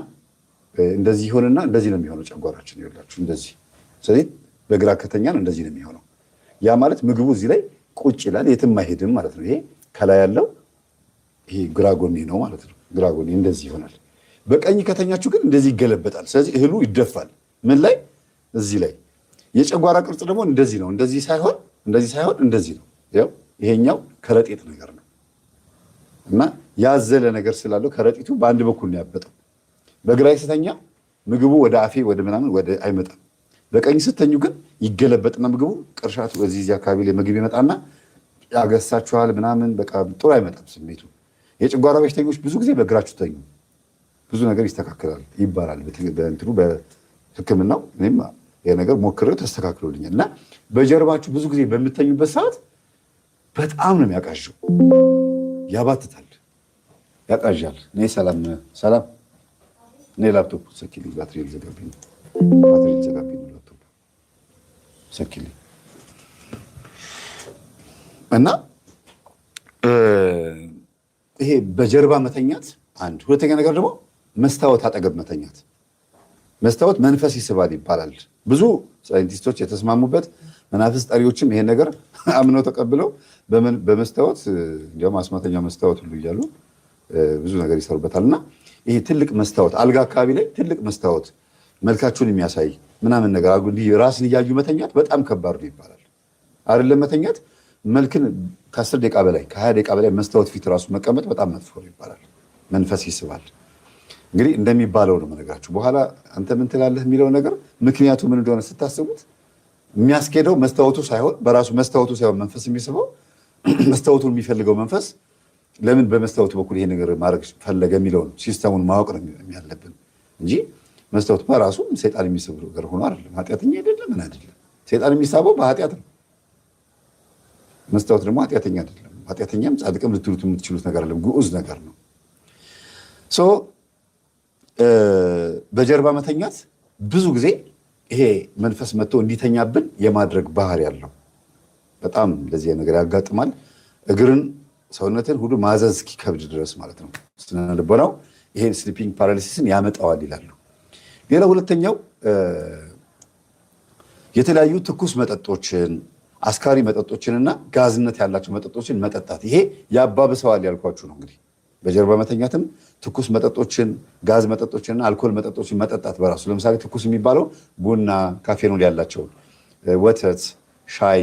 እንደዚህ ይሆንና እንደዚህ ነው የሚሆነው ጨጓራችን ይላችሁ እንደዚህ። ስለዚህ በግራ ከተኛን እንደዚህ ነው የሚሆነው። ያ ማለት ምግቡ እዚህ ላይ ቁጭ ይላል፣ የትም አይሄድም ማለት ነው። ይሄ ከላይ ያለው ይሄ ግራ ጎኔ ነው ማለት ነው። ግራ ጎኔ እንደዚህ ይሆናል። በቀኝ ከተኛችሁ ግን እንደዚህ ይገለበጣል። ስለዚህ እህሉ ይደፋል። ምን ላይ? እዚህ ላይ። የጨጓራ ቅርጽ ደግሞ እንደዚህ ነው። እንደዚህ ሳይሆን እንደዚህ ነው። ያው ይሄኛው ከረጢት ነገር ነው እና ያዘለ ነገር ስላለው ከረጢቱ በአንድ በኩል ነው ያበጠው። በግራይ ስተኛ ምግቡ ወደ አፌ ወደ ምናምን ወደ አይመጣም። በቀኝ ስተኙ ግን ይገለበጥና ምግቡ ቅርሻቱ እዚህ አካባቢ ላይ ምግብ ይመጣና ያገሳችኋል ምናምን በቃ ጥሩ አይመጣም ስሜቱ። የጨጓራ በሽተኞች ብዙ ጊዜ በእግራችሁ ተኙ፣ ብዙ ነገር ይስተካከላል ይባላል በእንትኑ በሕክምናው። እኔም ይሄ ነገር ሞክሬው ተስተካክሎልኛል። እና በጀርባችሁ ብዙ ጊዜ በምተኙበት ሰዓት በጣም ነው የሚያቃዥው፣ ያባትታል፣ ያቃዣል። እኔ ሰላም እኔ ላፕቶፕ ሰኪልኝ፣ ባትሪ ልዘጋብኝ ነው ላፕቶፕ ሰኪልኝ። እና ይሄ በጀርባ መተኛት አንድ። ሁለተኛ ነገር ደግሞ መስታወት አጠገብ መተኛት። መስታወት መንፈስ ይስባል ይባላል። ብዙ ሳይንቲስቶች የተስማሙበት መናፍስት ጠሪዎችም ይሄን ነገር አምነው ተቀብለው በመስታወት እንዲያውም አስማተኛ መስታወት ሁሉ እያሉ ብዙ ነገር ይሰሩበታል። እና ይሄ ትልቅ መስታወት አልጋ አካባቢ ላይ ትልቅ መስታወት መልካችሁን የሚያሳይ ምናምን ነገር ራስን እያዩ መተኛት በጣም ከባድ ነው ይባላል። አይደለም መተኛት መልክን ከ10 ደቂቃ በላይ ከ20 ደቂቃ በላይ መስታወት ፊት ራሱ መቀመጥ በጣም መጥፎ ነው ይባላል። መንፈስ ይስባል። እንግዲህ እንደሚባለው ነው የምነግራችሁ። በኋላ አንተ ምን ትላለህ የሚለው ነገር ምክንያቱ ምን እንደሆነ ስታስቡት የሚያስኬደው መስታወቱ ሳይሆን በራሱ መስታወቱ ሳይሆን መንፈስ የሚስበው መስታወቱን የሚፈልገው መንፈስ ለምን በመስታወቱ በኩል ይሄ ነገር ማድረግ ፈለገ የሚለውን ሲስተሙን ማወቅ ነው ያለብን እንጂ መስታወት በራሱ ሰይጣን የሚስብ ነገር ሆኖ አይደለም። ኃጢአተኛ አይደለም፣ ምን አይደለም። ሰይጣን የሚሳበው በኃጢአት ነው። መስታወት ደግሞ ኃጢአተኛ አይደለም። ኃጢአተኛም ጻድቅም ልትሉት የምትችሉት ነገር አይደለም፣ ግዑዝ ነገር ነው። በጀርባ መተኛት ብዙ ጊዜ ይሄ መንፈስ መጥቶ እንዲተኛብን የማድረግ ባህሪ ያለው በጣም እንደዚህ ነገር ያጋጥማል። እግርን ሰውነትን ሁሉ ማዘዝ እስኪከብድ ድረስ ማለት ነው። ስነ ልቦናው ይሄን ስሊፒንግ ፓራሊሲስን ያመጣዋል ይላሉ። ሌላ ሁለተኛው የተለያዩ ትኩስ መጠጦችን፣ አስካሪ መጠጦችንና ጋዝነት ያላቸው መጠጦችን መጠጣት ይሄ ያባብሰዋል ያልኳችሁ ነው። እንግዲህ በጀርባ መተኛትም ትኩስ መጠጦችን፣ ጋዝ መጠጦችንና አልኮል መጠጦችን መጠጣት በራሱ ለምሳሌ ትኩስ የሚባለው ቡና፣ ካፌኖል ያላቸው ወተት፣ ሻይ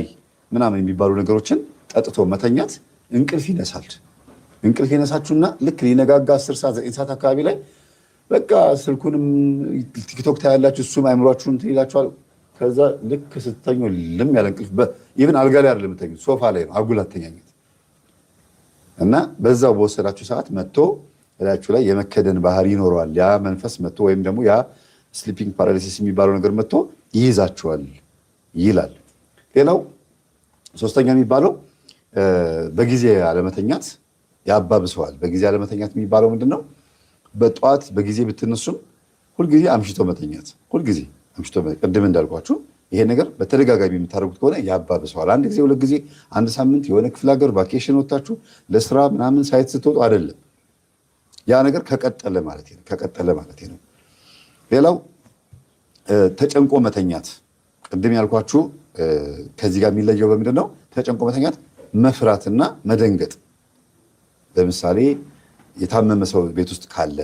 ምናምን የሚባሉ ነገሮችን ጠጥቶ መተኛት እንቅልፍ ይነሳል። እንቅልፍ ይነሳችሁና ልክ ሊነጋጋ 10 ሰዓት 9 ሰዓት አካባቢ ላይ በቃ ስልኩንም ቲክቶክ ታያላችሁ፣ እሱም አይምሯችሁን ትይላችኋል። ከዛ ልክ ስተኙ ልም ያለ እንቅልፍ ኢቭን አልጋ ላይ አይደለም የምትተኙት፣ ሶፋ ላይ ነው። አጉል አተኛኘት እና በዛው በወሰዳችሁ ሰዓት መጥቶ እላችሁ ላይ የመከደን ባህሪ ይኖረዋል። ያ መንፈስ መጥቶ ወይም ደግሞ ያ ስሊፒንግ ፓራሊሲስ የሚባለው ነገር መጥቶ ይይዛችኋል ይላል። ሌላው ሶስተኛ የሚባለው በጊዜ አለመተኛት ያባብሰዋል። በጊዜ አለመተኛት የሚባለው ምንድነው? በጠዋት በጊዜ ብትነሱም ሁልጊዜ አምሽቶ መተኛት፣ ሁልጊዜ አምሽቶ ቅድም እንዳልኳችሁ ይሄ ነገር በተደጋጋሚ የምታደርጉት ከሆነ ያባብሰዋል። አንድ ጊዜ፣ ሁለት ጊዜ፣ አንድ ሳምንት የሆነ ክፍለ ሀገር ቫኬሽን ወጣችሁ ለስራ ምናምን ሳይት ስትወጡ አይደለም። ያ ነገር ከቀጠለ ማለት ነው። ሌላው ተጨንቆ መተኛት፣ ቅድም ያልኳችሁ ከዚህ ጋር የሚለየው በምንድን ነው? ተጨንቆ መተኛት መፍራትና መደንገጥ። ለምሳሌ የታመመ ሰው ቤት ውስጥ ካለ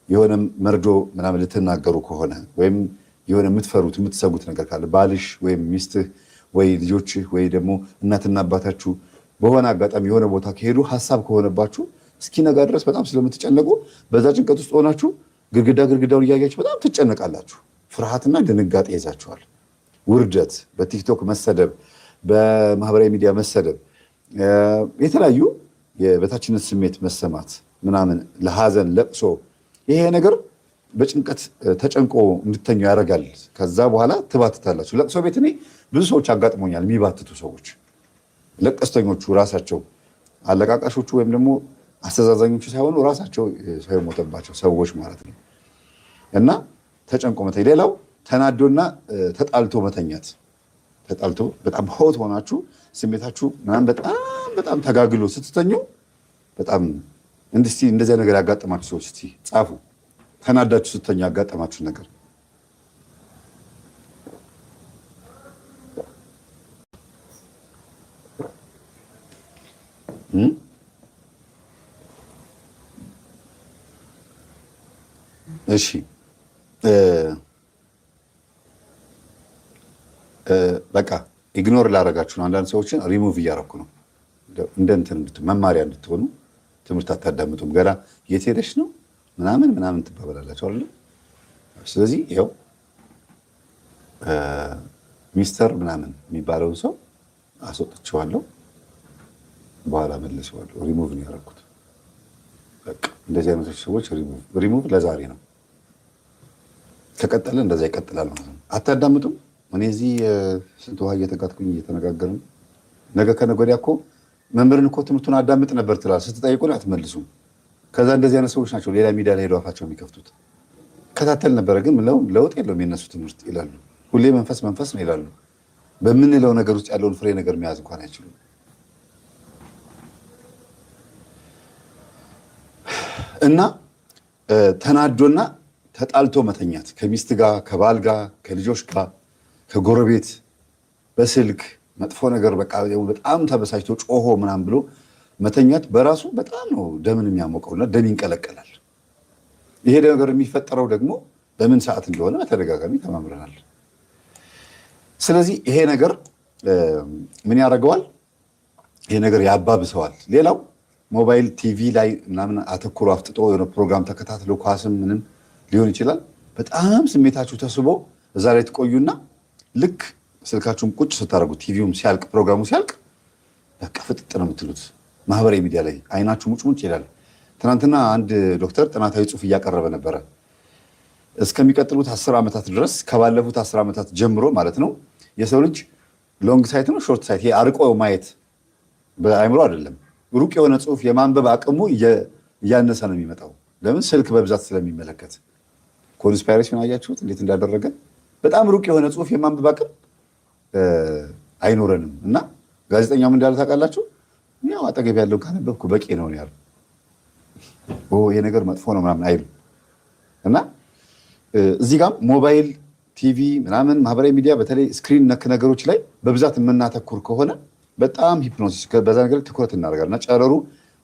የሆነ መርዶ ምናምን ልትናገሩ ከሆነ ወይም የሆነ የምትፈሩት የምትሰጉት ነገር ካለ ባልሽ ወይም ሚስትህ ወይ ልጆችህ ወይ ደግሞ እናትና አባታችሁ በሆነ አጋጣሚ የሆነ ቦታ ከሄዱ ሀሳብ ከሆነባችሁ እስኪነጋ ድረስ በጣም ስለምትጨነቁ በዛ ጭንቀት ውስጥ ሆናችሁ ግድግዳውን እያያችሁ በጣም ትጨነቃላችሁ። ፍርሃትና ድንጋጤ ይዛችኋል። ውርደት፣ በቲክቶክ መሰደብ፣ በማህበራዊ ሚዲያ መሰደብ፣ የተለያዩ የበታችነት ስሜት መሰማት ምናምን፣ ለሀዘን ለቅሶ፣ ይሄ ነገር በጭንቀት ተጨንቆ እንድተኙ ያደርጋል። ከዛ በኋላ ትባትታላችሁ። ለቅሶ ቤት እኔ ብዙ ሰዎች አጋጥሞኛል። የሚባትቱ ሰዎች ለቀስተኞቹ ራሳቸው አለቃቃሾቹ ወይም ደግሞ አስተዛዛኞቹ ሳይሆኑ ራሳቸው ሰው የሞተባቸው ሰዎች ማለት ነው። እና ተጨንቆ መተኛት። ሌላው ተናዶና ተጣልቶ መተኛት። ተጣልቶ በጣም ሆት ሆናችሁ ስሜታችሁ ምናምን በጣም ተጋግሎ ስትተኙ በጣም እንደዚያ ነገር ያጋጠማችሁ ሰዎች እስቲ ጻፉ። ተናዳችሁ ስትተኙ ያጋጠማችሁ ነገር። እሺ በቃ ኢግኖር ላደረጋችሁ ነው። አንዳንድ ሰዎችን ሪሙቭ እያደረኩ ነው እንደ እንትን መማሪያ እንድትሆኑ። ትምህርት አታዳምጡም። ገና የት ሄደሽ ነው ምናምን ትባበላላችሁ አይደል? ስለዚህ ይኸው ሚስተር ምናምን የሚባለውን ሰው አስወጥቼዋለሁ። በኋላ መልሰዋለሁ። ሪሙቭ ነው ያደረኩት። በቃ እንደዚህ አይነቶች ሰዎች ሪሙቭ ለዛሬ ነው። ከቀጠለ እንደዛ ይቀጥላል ማለት ነው። አታዳምጡም? እኔ እዚህ ስንት ውሃ እየተጋትኩኝ እየተነጋገርን ነገ ከነገ ወዲያ እኮ መምህርን እኮ ትምህርቱን አዳምጥ ነበር ትላለህ። ስትጠይቁን አትመልሱም። ከዛ እንደዚህ አይነት ሰዎች ናቸው ሌላ ሚዲያ ላይ ሄደው አፋቸው የሚከፍቱት። ከታተል ነበረ ግን ለውጥ የለውም የነሱ ትምህርት ይላሉ። ሁሌ መንፈስ መንፈስ ነው ይላሉ። በምንለው ነገር ውስጥ ያለውን ፍሬ ነገር መያዝ እንኳን አይችሉም። እና ተናዶና ተጣልቶ መተኛት ከሚስት ጋር ከባል ጋር ከልጆች ጋር ከጎረቤት በስልክ መጥፎ ነገር በቃ በጣም ተበሳጭቶ ጮሆ ምናምን ብሎ መተኛት በራሱ በጣም ነው ደምን የሚያሞቀውና ደም ይንቀለቀላል። ይሄ ነገር የሚፈጠረው ደግሞ በምን ሰዓት እንደሆነ በተደጋጋሚ ተማምረናል። ስለዚህ ይሄ ነገር ምን ያደርገዋል? ይሄ ነገር ያባብሰዋል። ሌላው ሞባይል ቲቪ ላይ ምናምን አተኩሮ አፍጥጦ የሆነ ፕሮግራም ተከታትሎ ኳስም ምንም ሊሆን ይችላል። በጣም ስሜታችሁ ተስቦ እዛ ላይ ትቆዩና ልክ ስልካችሁም ቁጭ ስታደርጉ ቲቪውም ሲያልቅ ፕሮግራሙ ሲያልቅ በቃ ፍጥጥ ነው የምትሉት። ማህበራዊ ሚዲያ ላይ አይናችሁ ሙጭ ይላል። ትናንትና አንድ ዶክተር ጥናታዊ ጽሑፍ እያቀረበ ነበረ። እስከሚቀጥሉት 10 ዓመታት ድረስ ከባለፉት 10 ዓመታት ጀምሮ ማለት ነው የሰው ልጅ ሎንግ ሳይት ነው ሾርት ሳይት፣ ይሄ አርቆ ማየት በአይምሮ አይደለም፣ ሩቅ የሆነ ጽሑፍ የማንበብ አቅሙ እያነሰ ነው የሚመጣው። ለምን? ስልክ በብዛት ስለሚመለከት። ኮንስፓይሬሽን አያችሁት እንዴት እንዳደረገ። በጣም ሩቅ የሆነ ጽሑፍ የማንበብ አቅም አይኖረንም። እና ጋዜጠኛው ምን እንዳለ ታውቃላችሁ? ያው አጠገብ ያለው ካነበብኩ በቂ ነው ያለው። ይሄ ነገር መጥፎ ነው ምናምን አይሉ እና እዚህ ጋር ሞባይል ቲቪ ምናምን ማህበራዊ ሚዲያ በተለይ ስክሪን ነክ ነገሮች ላይ በብዛት የምናተኩር ከሆነ በጣም ሂፕኖሲስ በዛ ነገር ትኩረት እናደርጋለን እና ጨረሩ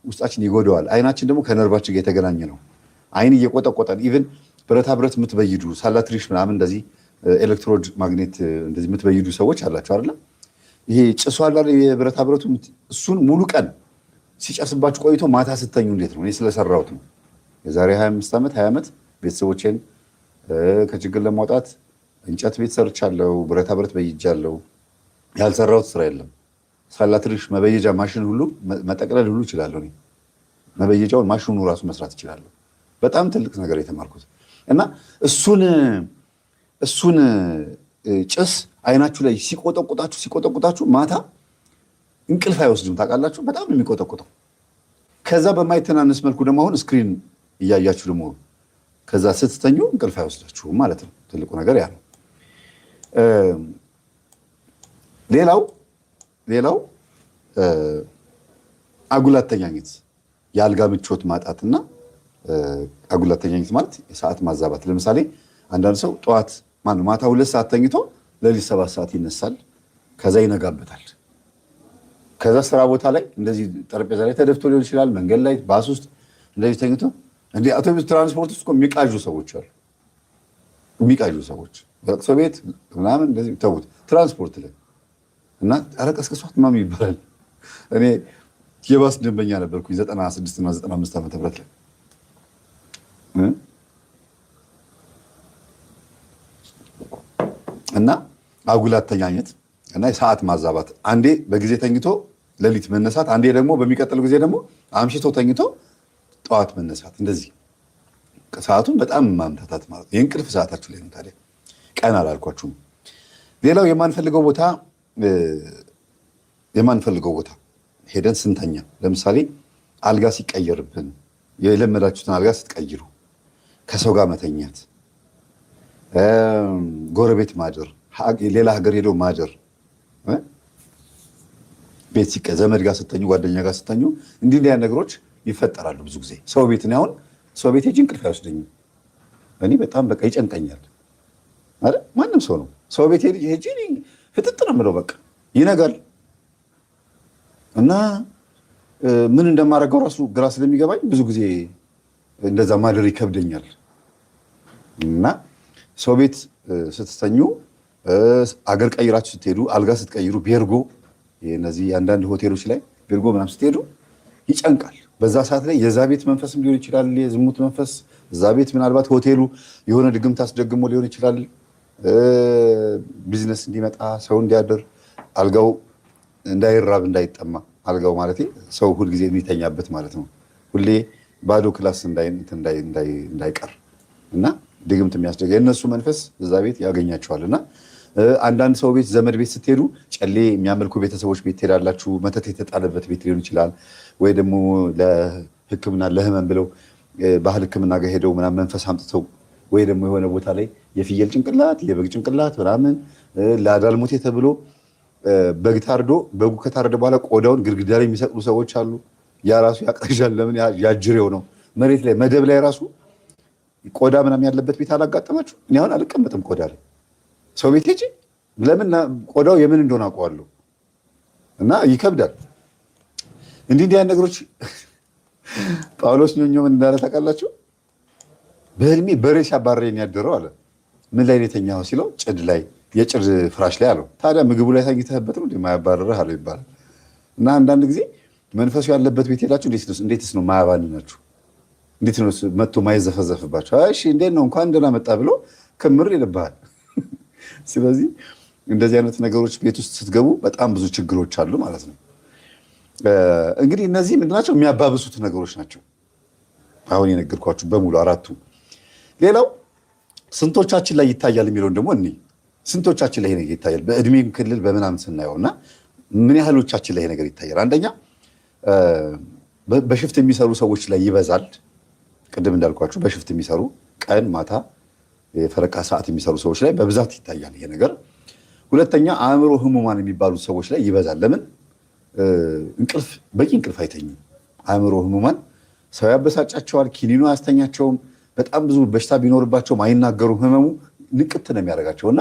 ውስጣችን ይጎደዋል። አይናችን ደግሞ ከነርቫችን ጋር የተገናኘ ነው። አይን እየቆጠቆጠን ኢቭን ብረታ ብረት የምትበይዱ ሳላትሪሽ ምናምን እንደዚህ ኤሌክትሮድ ማግኔት እንደዚህ የምትበይዱ ሰዎች አላቸው አይደለም? ይሄ ጭሱ አለ የብረታ ብረቱ እሱን ሙሉ ቀን ሲጨስባችሁ ቆይቶ ማታ ስተኙ እንዴት ነው? እኔ ስለሰራሁት ነው። የዛሬ 25 ዓመት 20 ዓመት ቤተሰቦቼን ከችግር ለማውጣት እንጨት ቤት ሰርቻለሁ፣ ብረታ ብረት በይጃለሁ። ያልሰራሁት ስራ የለም። ሳላትሪሽ መበየጃ ማሽን ሁሉ መጠቅለል ሁሉ እችላለሁ። እኔ መበየጃውን ማሽኑ ራሱ መስራት እችላለሁ። በጣም ትልቅ ነገር የተማርኩት እና እሱን ጭስ አይናችሁ ላይ ሲቆጠቁጣችሁ ማታ እንቅልፍ አይወስድም። ታውቃላችሁ? በጣም ነው የሚቆጠቁጠው። ከዛ በማይተናነስ መልኩ ደግሞ አሁን ስክሪን እያያችሁ ደግሞ ከዛ ስትተኙ እንቅልፍ አይወስዳችሁም ማለት ነው። ትልቁ ነገር ያ ነው። ሌላው አጉል አተኛኘት፣ የአልጋ ምቾት ማጣትና አጉል አተኛኘት ማለት የሰዓት ማዛባት። ለምሳሌ አንዳንድ ሰው ማታ 2 ሰዓት ተኝቶ ሌሊት 7 ሰዓት ይነሳል። ከዛ ይነጋበታል። ከዛ ስራ ቦታ ላይ እንደዚህ ጠረጴዛ ላይ ተደፍቶ ሊሆን ይችላል። መንገድ ላይ ባስ ውስጥ እንደዚህ ተኝቶ እንደ አውቶቡስ ትራንስፖርት ውስጥ የሚቃዡ ሰዎች አሉ። የሚቃዡ ሰዎች በቅሶ ቤት ምናምን እንደዚህ ተውት፣ ትራንስፖርት ላይ እና አረቀስከሷት ማሚ ይባላል። እኔ የባስ ደንበኛ ነበርኩኝ 96 እና 95 ዓመተ ምህረት ላይ እና አጉል አተኛኘት እና የሰዓት ማዛባት፣ አንዴ በጊዜ ተኝቶ ሌሊት መነሳት፣ አንዴ ደግሞ በሚቀጥለው ጊዜ ደግሞ አምሽቶ ተኝቶ ጠዋት መነሳት፣ እንደዚህ ሰዓቱን በጣም ማምታታት ማለት ነው። የእንቅልፍ ሰዓታችሁ ላይ ነው። ታዲያ ቀን አላልኳችሁም። ሌላው የማንፈልገው ቦታ ሄደን ስንተኛ፣ ለምሳሌ አልጋ ሲቀየርብን፣ የለመዳችሁትን አልጋ ስትቀይሩ፣ ከሰው ጋር መተኛት፣ ጎረቤት ማደር፣ ሌላ ሀገር ሄዶ ማደር፣ ቤት ዘመድ ጋር ስተኙ፣ ጓደኛ ጋር ስተኙ፣ እንዲህ ነገሮች ይፈጠራሉ ብዙ ጊዜ። ሰው ቤት አሁን ሰው ቤት ሄጄ እንቅልፍ አይወስደኝም። እኔ በጣም በቃ ይጨንቀኛል አይደል? ማንም ሰው ነው። ሰው ቤት ሄጄ ፍጥጥ ነው የምለው፣ በቃ ይነጋል እና ምን እንደማደርገው ራሱ ግራ ስለሚገባኝ ብዙ ጊዜ እንደዛ ማደር ይከብደኛል። እና ሰው ቤት ስትተኙ፣ አገር ቀይራችሁ ስትሄዱ፣ አልጋ ስትቀይሩ፣ ቤርጎ እነዚህ አንዳንድ ሆቴሎች ላይ ቤርጎ ምናምን ስትሄዱ ይጨንቃል። በዛ ሰዓት ላይ የዛ ቤት መንፈስም ሊሆን ይችላል፣ የዝሙት መንፈስ እዛ ቤት፣ ምናልባት ሆቴሉ የሆነ ድግምት አስደግሞ ሊሆን ይችላል። ቢዝነስ እንዲመጣ ሰው እንዲያደር፣ አልጋው እንዳይራብ እንዳይጠማ አልጋው ማለት ሰው ሁልጊዜ የሚተኛበት ማለት ነው። ሁሌ ባዶ ክላስ እንዳይቀር እና ድግምት የሚያስደጋ የእነሱ መንፈስ እዛ ቤት ያገኛቸዋል። እና አንዳንድ ሰው ቤት ዘመድ ቤት ስትሄዱ ጨሌ የሚያመልኩ ቤተሰቦች ቤት ትሄዳላችሁ። መተት የተጣለበት ቤት ሊሆን ይችላል። ወይ ደግሞ ለሕክምና ለህመም ብለው ባህል ሕክምና ጋር ሄደው ምናምን መንፈስ አምጥተው ወይ ደግሞ የሆነ ቦታ ላይ የፍየል ጭንቅላት የበግ ጭንቅላት ምናምን ለአዳልሞቴ ተብሎ በግ ታርዶ በጉ ከታረደ በኋላ ቆዳውን ግድግዳ ላይ የሚሰቅሉ ሰዎች አሉ። ያ ራሱ ያቀዣል። ለምን ያጅሬው ነው። መሬት ላይ መደብ ላይ ራሱ ቆዳ ምናምን ያለበት ቤት አላጋጠማችሁ? እኔ አሁን አልቀመጥም ቆዳ ላይ ሰው ቤት ሄጄ ለምን ቆዳው የምን እንደሆነ አውቀዋለሁ። እና ይከብዳል። እንዲህ አይነት ነገሮች ጳውሎስ ኞኞ ምን እንዳለ ታውቃላችሁ? በህልሜ በሬ ሲያባረኝ ያደረው አለ። ምን ላይ የተኛው ሲለው ጭድ ላይ የጭድ ፍራሽ ላይ አለው። ታዲያ ምግቡ ላይ ታኝተህበት ነው የማያባረረህ አለው ይባላል። እና አንዳንድ ጊዜ መንፈሱ ያለበት ቤት ሄዳችሁ እንዴትስ ነው ማያባንናችሁ? እንዴት ነው መጥቶ ማይዘፈዘፍባችሁ? እሺ እንዴት ነው እንኳን ደህና መጣ ብሎ ክምር ይልብሃል። ስለዚህ እንደዚህ አይነት ነገሮች ቤት ውስጥ ስትገቡ በጣም ብዙ ችግሮች አሉ ማለት ነው። እንግዲህ እነዚህ ምንድናቸው? የሚያባብሱት ነገሮች ናቸው አሁን የነገርኳችሁ በሙሉ አራቱ። ሌላው ስንቶቻችን ላይ ይታያል የሚለውን ደግሞ እኔ ስንቶቻችን ላይ ነገር ይታያል በእድሜ ክልል በምናምን ስናየው እና ምን ያህሎቻችን ላይ ነገር ይታያል? አንደኛ በሽፍት የሚሰሩ ሰዎች ላይ ይበዛል። ቅድም እንዳልኳችሁ በሽፍት የሚሰሩ ቀን ማታ የፈረቃ ሰዓት የሚሰሩ ሰዎች ላይ በብዛት ይታያል ይሄ ነገር። ሁለተኛ አእምሮ ህሙማን የሚባሉ ሰዎች ላይ ይበዛል። ለምን? በቂ እንቅልፍ አይተኙም። አእምሮ ህሙማን ሰው ያበሳጫቸዋል፣ ኪኒኑ አያስተኛቸውም። በጣም ብዙ በሽታ ቢኖርባቸውም አይናገሩም። ህመሙ ንቅት ነው የሚያደርጋቸው እና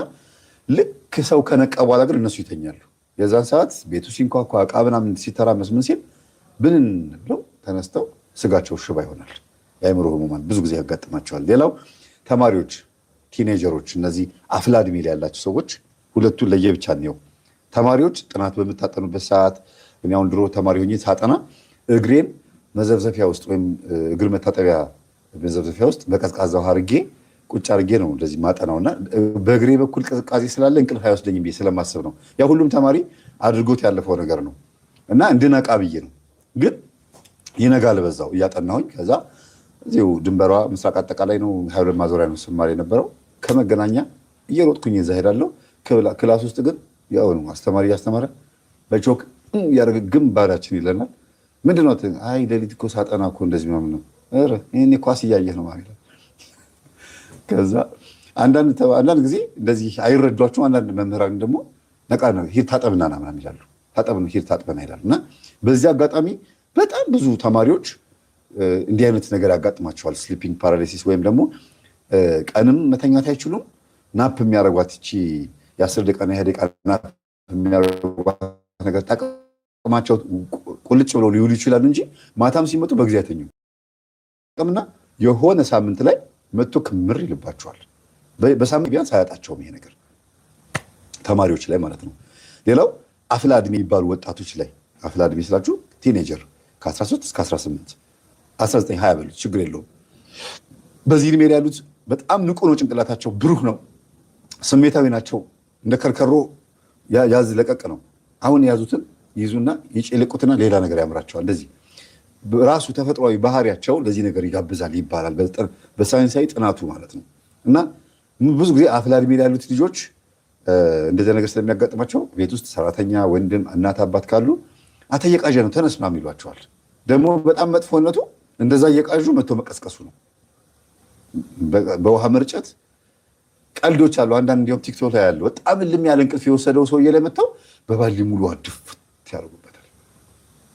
ልክ ሰው ከነቃ በኋላ ግን እነሱ ይተኛሉ። የዛን ሰዓት ቤቱ ሲንኳኳ ዕቃ ምናምን ሲተራመስ ምን ሲል ብንን ብለው ተነስተው ስጋቸው ሽባ ይሆናል። የአእምሮ ህሙማን ብዙ ጊዜ ያጋጥማቸዋል። ሌላው ተማሪዎች፣ ቲኔጀሮች፣ እነዚህ አፍላ ዕድሜ ላይ ያላቸው ሰዎች ሁለቱን ለየብቻ ነው። ተማሪዎች ጥናት በምታጠኑበት ሰዓት እኔ አሁን ድሮ ተማሪ ሆኜ ሳጠና እግሬን መዘብዘፊያ ውስጥ ወይም እግር መታጠቢያ መዘብዘፊያ ውስጥ በቀዝቃዛ ውሃ አድርጌ ቁጭ አድርጌ ነው እንደዚህ ማጠናውና በእግሬ በኩል ቅዝቃዜ ስላለ እንቅልፍ አይወስደኝም ብዬ ስለማስብ ነው። ያ ሁሉም ተማሪ አድርጎት ያለፈው ነገር ነው እና እንድነቃ ብዬ ነው። ግን ይነጋል በዛው እያጠናሁኝ። ከዛ እዚሁ ድንበሯ ምስራቅ አጠቃላይ ነው፣ ሀይለ ማዞሪያ ነው ስማር የነበረው። ከመገናኛ እየሮጥኩኝ እዛ ሄዳለሁ። ክላስ ውስጥ ግን ያው ነው አስተማሪ እያስተማረ በቾክ ያደረገ ግንባራችን ይለናል። ምንድን ነው? አይ ሌሊት እኮ ሳጠና እኮ እንደዚህ ምናምን ነው። ኧረ ይሄኔ ኳስ እያየህ ነው ማለት ነው። ከዛ አንዳንድ ጊዜ እንደዚህ አይረዷቸውም። አንዳንድ መምህራን ደግሞ ነቃ ነው ሂድ ታጠብና ና ምናምን ይላሉ። ታጠብና ሂድ ታጥበና ይላሉ። እና በዚህ አጋጣሚ በጣም ብዙ ተማሪዎች እንዲህ አይነት ነገር ያጋጥማቸዋል። ስሊፒንግ ፓራሊሲስ ወይም ደግሞ ቀንም መተኛት አይችሉም። ናፕ የሚያደርጓት እቺ የ10 ደቂቃና የ20 ደቂቃ ናፕ የሚያደርጓት ነገር ጠቅማቸው ቁልጭ ብለው ሊውሉ ይችላሉ እንጂ ማታም ሲመጡ በጊዜ አይተኙም። እና የሆነ ሳምንት ላይ መጥቶ ክምር ይልባቸዋል። በሳምንት ቢያንስ አያጣቸውም ይሄ ነገር ተማሪዎች ላይ ማለት ነው። ሌላው አፍላ ዕድሜ የሚባሉ ወጣቶች ላይ አፍላ ዕድሜ ስላችሁ ቲኔጀር ከ13 እስከ 18 19 20 በሉት ችግር የለውም። በዚህ ዕድሜ ላይ ያሉት በጣም ንቁ ነው። ጭንቅላታቸው ብሩህ ነው። ስሜታዊ ናቸው። እንደ ከርከሮ ያዝ ለቀቅ ነው። አሁን የያዙትን ይዙና ይጨልቁትና ሌላ ነገር ያምራቸዋል። እንደዚህ ራሱ ተፈጥሯዊ ባህሪያቸው ለዚህ ነገር ይጋብዛል ይባላል በሳይንሳዊ ጥናቱ ማለት ነው። እና ብዙ ጊዜ አፍላ ዕድሜ ላይ ያሉት ልጆች እንደዚህ ነገር ስለሚያጋጥማቸው ቤት ውስጥ ሰራተኛ፣ ወንድም፣ እናት፣ አባት ካሉ አተየቃዥ ነው ተነስ ምናምን ይሏቸዋል። ደግሞ በጣም መጥፎነቱ እንደዛ እየቃዡ መጥቶ መቀስቀሱ ነው። በውሃ መርጨት ቀልዶች አሉ። አንዳንድ እንዲሁም ቲክቶክ ላይ ያለው በጣም ልም ያለ እንቅልፍ የወሰደው ሰውዬ ላይ መጥተው በባሊ ሙሉ አድፍት ያደርጉበታል።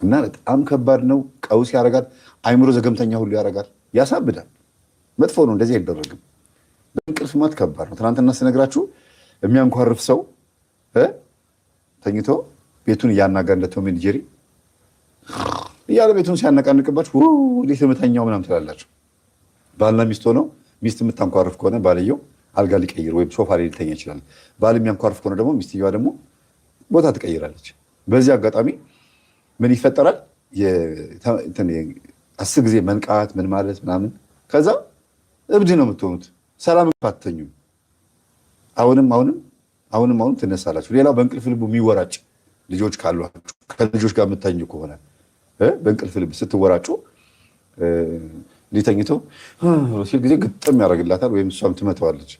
እና በጣም ከባድ ነው። ቀውስ ያደርጋል። አይምሮ ዘገምተኛ ሁሉ ያደርጋል። ያሳብዳል። መጥፎ ነው። እንደዚህ አይደረግም። እንቅልፍ ማት ከባድ ነው። ትናንትና ስነግራችሁ የሚያንኳርፍ ሰው ተኝቶ ቤቱን እያናጋ እንደ ቶም ኤንድ ጄሪ እያለ ቤቱን ሲያነቃንቅባችሁ እንዴት የምተኛው ምናምን ትላላችሁ። ባልና ሚስት ሆነው ሚስት የምታንኳርፍ ከሆነ ባልየው አልጋ ሊቀይር ወይም ሶፋ ላይ ሊተኛ ይችላል። ባል የሚያንኳርፍ ከሆነ ደግሞ ሚስትየዋ ደግሞ ቦታ ትቀይራለች። በዚህ አጋጣሚ ምን ይፈጠራል? 10 ጊዜ መንቃት ምን ማለት ምናምን፣ ከዛ እብድ ነው የምትሆኑት። ሰላም አትተኙም። አሁንም ትነሳላችሁ። ሌላው በእንቅልፍ ልቡ የሚወራጭ ልጆች ካሏችሁ ከልጆች ጋር የምተኙ ከሆነ በእንቅልፍ ልብ ስትወራጩ ሊተኝተው ሲል ጊዜ ግጥም ያደርግላታል ወይም እሷም ትመተዋለች።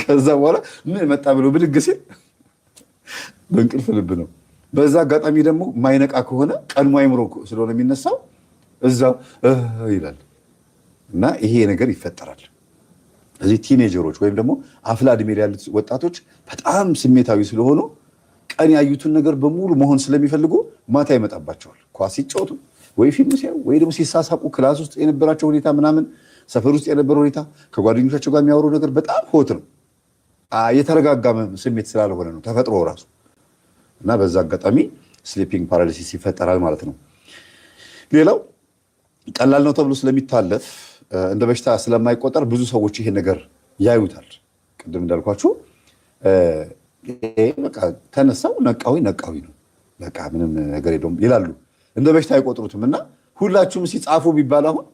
ከዛ በኋላ ምን መጣ ብሎ ብድግ ሲል በእንቅልፍ ልብ ነው። በዛ አጋጣሚ ደግሞ ማይነቃ ከሆነ ቀድሞ አይምሮ ስለሆነ የሚነሳው እዛው ይላል እና ይሄ ነገር ይፈጠራል። እዚህ ቲኔጀሮች ወይም ደግሞ አፍላ እድሜ ላይ ያሉት ወጣቶች በጣም ስሜታዊ ስለሆኑ ቀን ያዩትን ነገር በሙሉ መሆን ስለሚፈልጉ ማታ ይመጣባቸዋል። ኳስ ሲጫወቱ ወይ ፊልም ሲያዩ ወይ ደግሞ ሲሳሳቁ ክላስ ውስጥ የነበራቸው ሁኔታ ምናምን ሰፈር ውስጥ የነበረው ሁኔታ ከጓደኞቻቸው ጋር የሚያወሩ ነገር በጣም ሆት ነው። የተረጋጋ ስሜት ስላልሆነ ነው ተፈጥሮ ራሱ እና በዛ አጋጣሚ ስሊፒንግ ፓራሊሲስ ይፈጠራል ማለት ነው። ሌላው ቀላል ነው ተብሎ ስለሚታለፍ እንደ በሽታ ስለማይቆጠር ብዙ ሰዎች ይሄን ነገር ያዩታል። ቅድም እንዳልኳችሁ በቃ ተነሳው ነቃዊ ነው በቃ ምንም ነገር የለውም ይላሉ። እንደ በሽታ አይቆጥሩትም እና ሁላችሁም ሲጻፉ ቢባል አሁን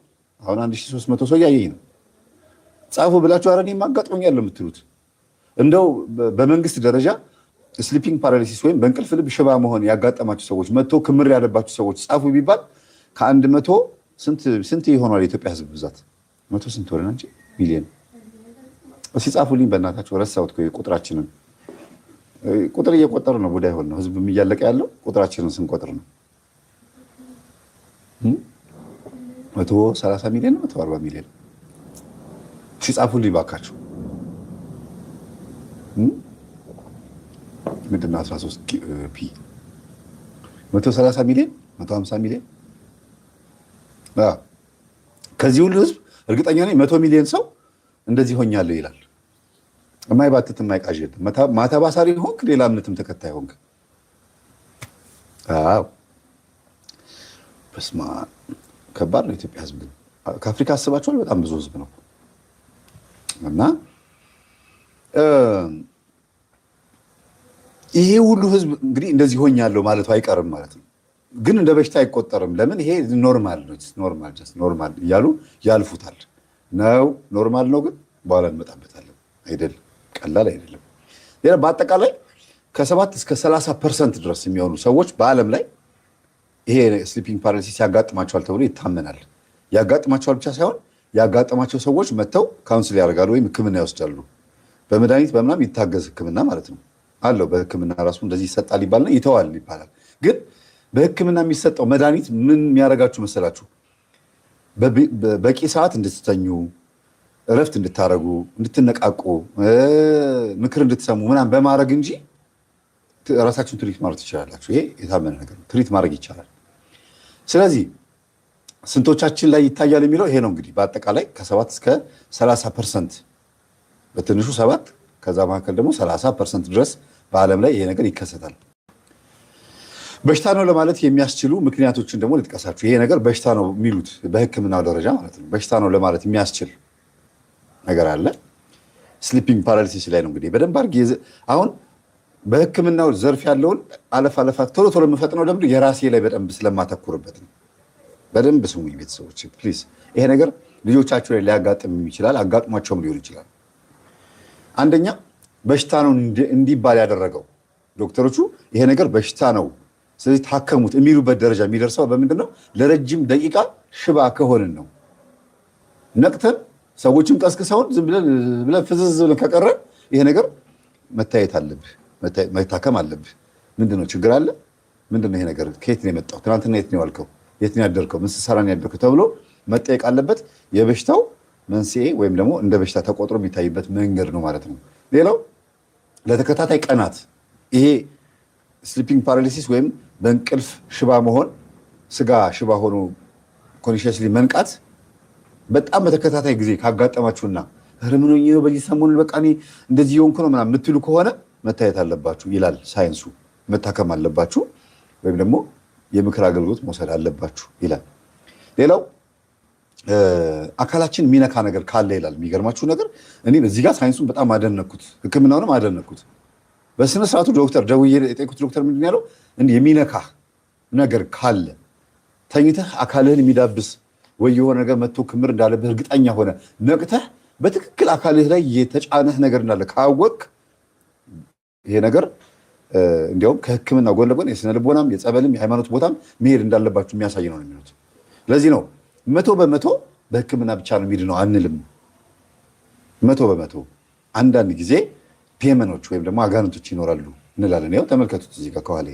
1300 ሰው እያየኝ ነው። ጻፉ ብላችሁ ኧረ እኔም አጋጥሞኛል የምትሉት እንደው በመንግስት ደረጃ ስሊፒንግ ፓራሊሲስ ወይም በእንቅልፍ ልብ ሽባ መሆን ያጋጠማችሁ ሰዎች መጥቶ ክምር ያለባችሁ ሰዎች ጻፉ ቢባል ከ100 ስንት ይሆናል? የኢትዮጵያ ህዝብ ብዛት 100 ስንት ሆነ እንጂ ሚሊዮን ሲጻፉልኝ በእናታችሁ ረሳሁት ቁጥራችንን። ቁጥር እየቆጠር ነው ቡዳ ይሆን ነው ህዝብ እያለቀ ያለው ቁጥራችንን ስንቆጥር ነው። 130 ሚሊዮን 140 ሚሊዮን ሲጻፉልኝ ባካችሁ። ምንድነው 13 ፒ 130 ሚሊዮን 150 ሚሊዮን ከዚህ ሁሉ ህዝብ እርግጠኛ ነኝ 100 ሚሊዮን ሰው እንደዚህ ሆኛለሁ ይላል። የማይባትት የማይቃዥ የለም። ማተባሳሪ ሆንክ ሌላ እምነትም ተከታይ ሆንክ። አዎ በስማ ከባድ ነው። ኢትዮጵያ ህዝብ ግን ከአፍሪካ አስባችኋል? በጣም ብዙ ህዝብ ነው እና ይሄ ሁሉ ህዝብ እንግዲህ እንደዚህ ሆኛለሁ ማለቱ አይቀርም ማለት ነው። ግን እንደ በሽታ አይቆጠርም። ለምን? ይሄ ኖርማል ነው። ኖርማል እያሉ ያልፉታል። ነው ኖርማል ነው፣ ግን በኋላ እንመጣበታለን። አይደለም፣ ቀላል አይደለም። ሌላ በአጠቃላይ ከ7 እስከ 30% ድረስ የሚሆኑ ሰዎች በዓለም ላይ ይሄ ስሊፒንግ ፓራሊሲስ ያጋጥማቸዋል ተብሎ ይታመናል። ያጋጥማቸዋል ብቻ ሳይሆን ያጋጠማቸው ሰዎች መጥተው ካውንስል ያደርጋሉ ወይም ሕክምና ይወስዳሉ። በመድኃኒት በምናምን ይታገዝ ሕክምና ማለት ነው አለው። በሕክምና ራሱ እንደዚህ ይሰጣል ይባልና ይተዋል ይባላል። ግን በሕክምና የሚሰጠው መድኃኒት ምን የሚያደርጋችሁ መሰላችሁ? በቂ ሰዓት እንድትተኙ፣ እረፍት እንድታረጉ፣ እንድትነቃቁ፣ ምክር እንድትሰሙ ምናምን በማድረግ እንጂ ራሳችሁን ትሪት ማድረግ ትችላላችሁ። ይሄ የታመነ ነገር ነው። ትሪት ማድረግ ይቻላል። ስለዚህ ስንቶቻችን ላይ ይታያል የሚለው ይሄ ነው። እንግዲህ በአጠቃላይ ከ7 እስከ 30% በትንሹ 7 ከዛ መካከል ደግሞ 30% ድረስ በዓለም ላይ ይሄ ነገር ይከሰታል። በሽታ ነው ለማለት የሚያስችሉ ምክንያቶችን ደግሞ ልጥቀሳችሁ። ይሄ ነገር በሽታ ነው የሚሉት በሕክምናው ደረጃ ማለት ነው። በሽታ ነው ለማለት የሚያስችል ነገር አለ። ስሊፒንግ ፓራሊሲስ ላይ ነው እንግዲህ በደንብ አድርጌ አሁን በሕክምናው ዘርፍ ያለውን አለፋት ቶሎ የምፈጥነው ደግሞ የራሴ ላይ በደንብ ስለማተኩርበት ነው። በደንብ ስሙኝ ቤተሰቦች ፕሊዝ። ይሄ ነገር ልጆቻችሁ ላይ ሊያጋጥም ይችላል፣ አጋጥሟቸውም ሊሆን ይችላል። አንደኛ በሽታ ነው እንዲባል ያደረገው ዶክተሮቹ ይሄ ነገር በሽታ ነው ስለዚህ ታከሙት የሚሉበት ደረጃ የሚደርሰው በምንድን ነው? ለረጅም ደቂቃ ሽባ ከሆንን ነው። ነቅተን ሰዎችም ቀስቅሰውን ዝም ብለን ፍዝዝ ብለን ከቀረን ይሄ ነገር መታየት አለብህ፣ መታከም አለብህ። ምንድነው ችግር አለ? ምንድነው ይሄ ነገር? ከየት ነው የመጣው? ትናንትና የት ነው ያልከው? የት ነው ያደርከው? ምን ስትሰራ ነው ያደርከው ተብሎ መጠየቅ አለበት። የበሽታው መንስኤ ወይም ደግሞ እንደ በሽታ ተቆጥሮ የሚታይበት መንገድ ነው ማለት ነው። ሌላው ለተከታታይ ቀናት ይሄ ስሊፒንግ ፓራሊሲስ ወይም በእንቅልፍ ሽባ መሆን፣ ስጋ ሽባ ሆኖ ኮንሽስሊ መንቃት በጣም በተከታታይ ጊዜ ካጋጠማችሁና ምን ሆኜ ነው በዚህ ሰሞኑን በቃ እኔ እንደዚህ የሆንኩ ነው ምናምን የምትሉ ከሆነ መታየት አለባችሁ ይላል ሳይንሱ። መታከም አለባችሁ ወይም ደግሞ የምክር አገልግሎት መውሰድ አለባችሁ ይላል። ሌላው አካላችን የሚነካ ነገር ካለ ይላል። የሚገርማችሁ ነገር እኔ እዚህ ጋር ሳይንሱን በጣም አደነኩት፣ ሕክምናውንም አደነኩት። በስነ ስርዓቱ ዶክተር ደውዬ የጠየኩት ዶክተር ምንድን ያለው እንዲህ የሚነካ ነገር ካለ ተኝተህ አካልህን የሚዳብስ ወይ የሆነ ነገር መጥቶ ክምር እንዳለብህ እርግጠኛ ሆነ ነቅተህ በትክክል አካልህ ላይ የተጫነህ ነገር እንዳለ ካወቅ ይሄ ነገር እንዲያውም ከሕክምና ጎን ለጎን የስነ ልቦናም የጸበልም የሃይማኖት ቦታም መሄድ እንዳለባችሁ የሚያሳይ ነው የሚሉት። ለዚህ ነው 100% በሕክምና ብቻ ነው የሚድነው አንልም። 100% አንዳንድ ጊዜ ፔመኖች ወይም ደግሞ አጋንንቶች ይኖራሉ እንላለን። ያው ተመልከቱት እዚህ ጋር ከኋላ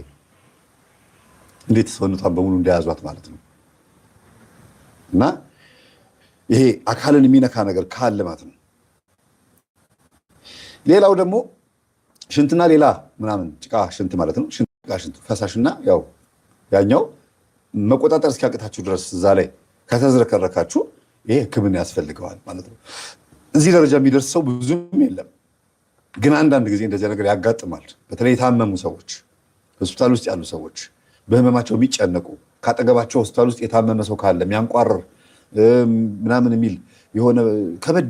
እንዴት ሰውነቷን በሙሉ እንደያዟት ማለት ነው። እና ይሄ አካልን የሚነካ ነገር ካለ ማለት ነው። ሌላው ደግሞ ሽንትና ሌላ ምናምን ጭቃ ሽንት ማለት ነው። ሽንት ፈሳሽና ያው ያኛው መቆጣጠር እስኪያቅታችሁ ድረስ እዛ ላይ ከተዝረከረካችሁ ይሄ ሕክምና ያስፈልገዋል ማለት ነው። እዚህ ደረጃ የሚደርስ ሰው ብዙም የለም፣ ግን አንዳንድ ጊዜ እንደዚህ ነገር ያጋጥማል። በተለይ የታመሙ ሰዎች፣ ሆስፒታል ውስጥ ያሉ ሰዎች፣ በህመማቸው የሚጨነቁ ካጠገባቸው ሆስፒታል ውስጥ የታመመ ሰው ካለ የሚያንቋርር ምናምን የሚል የሆነ ከበድ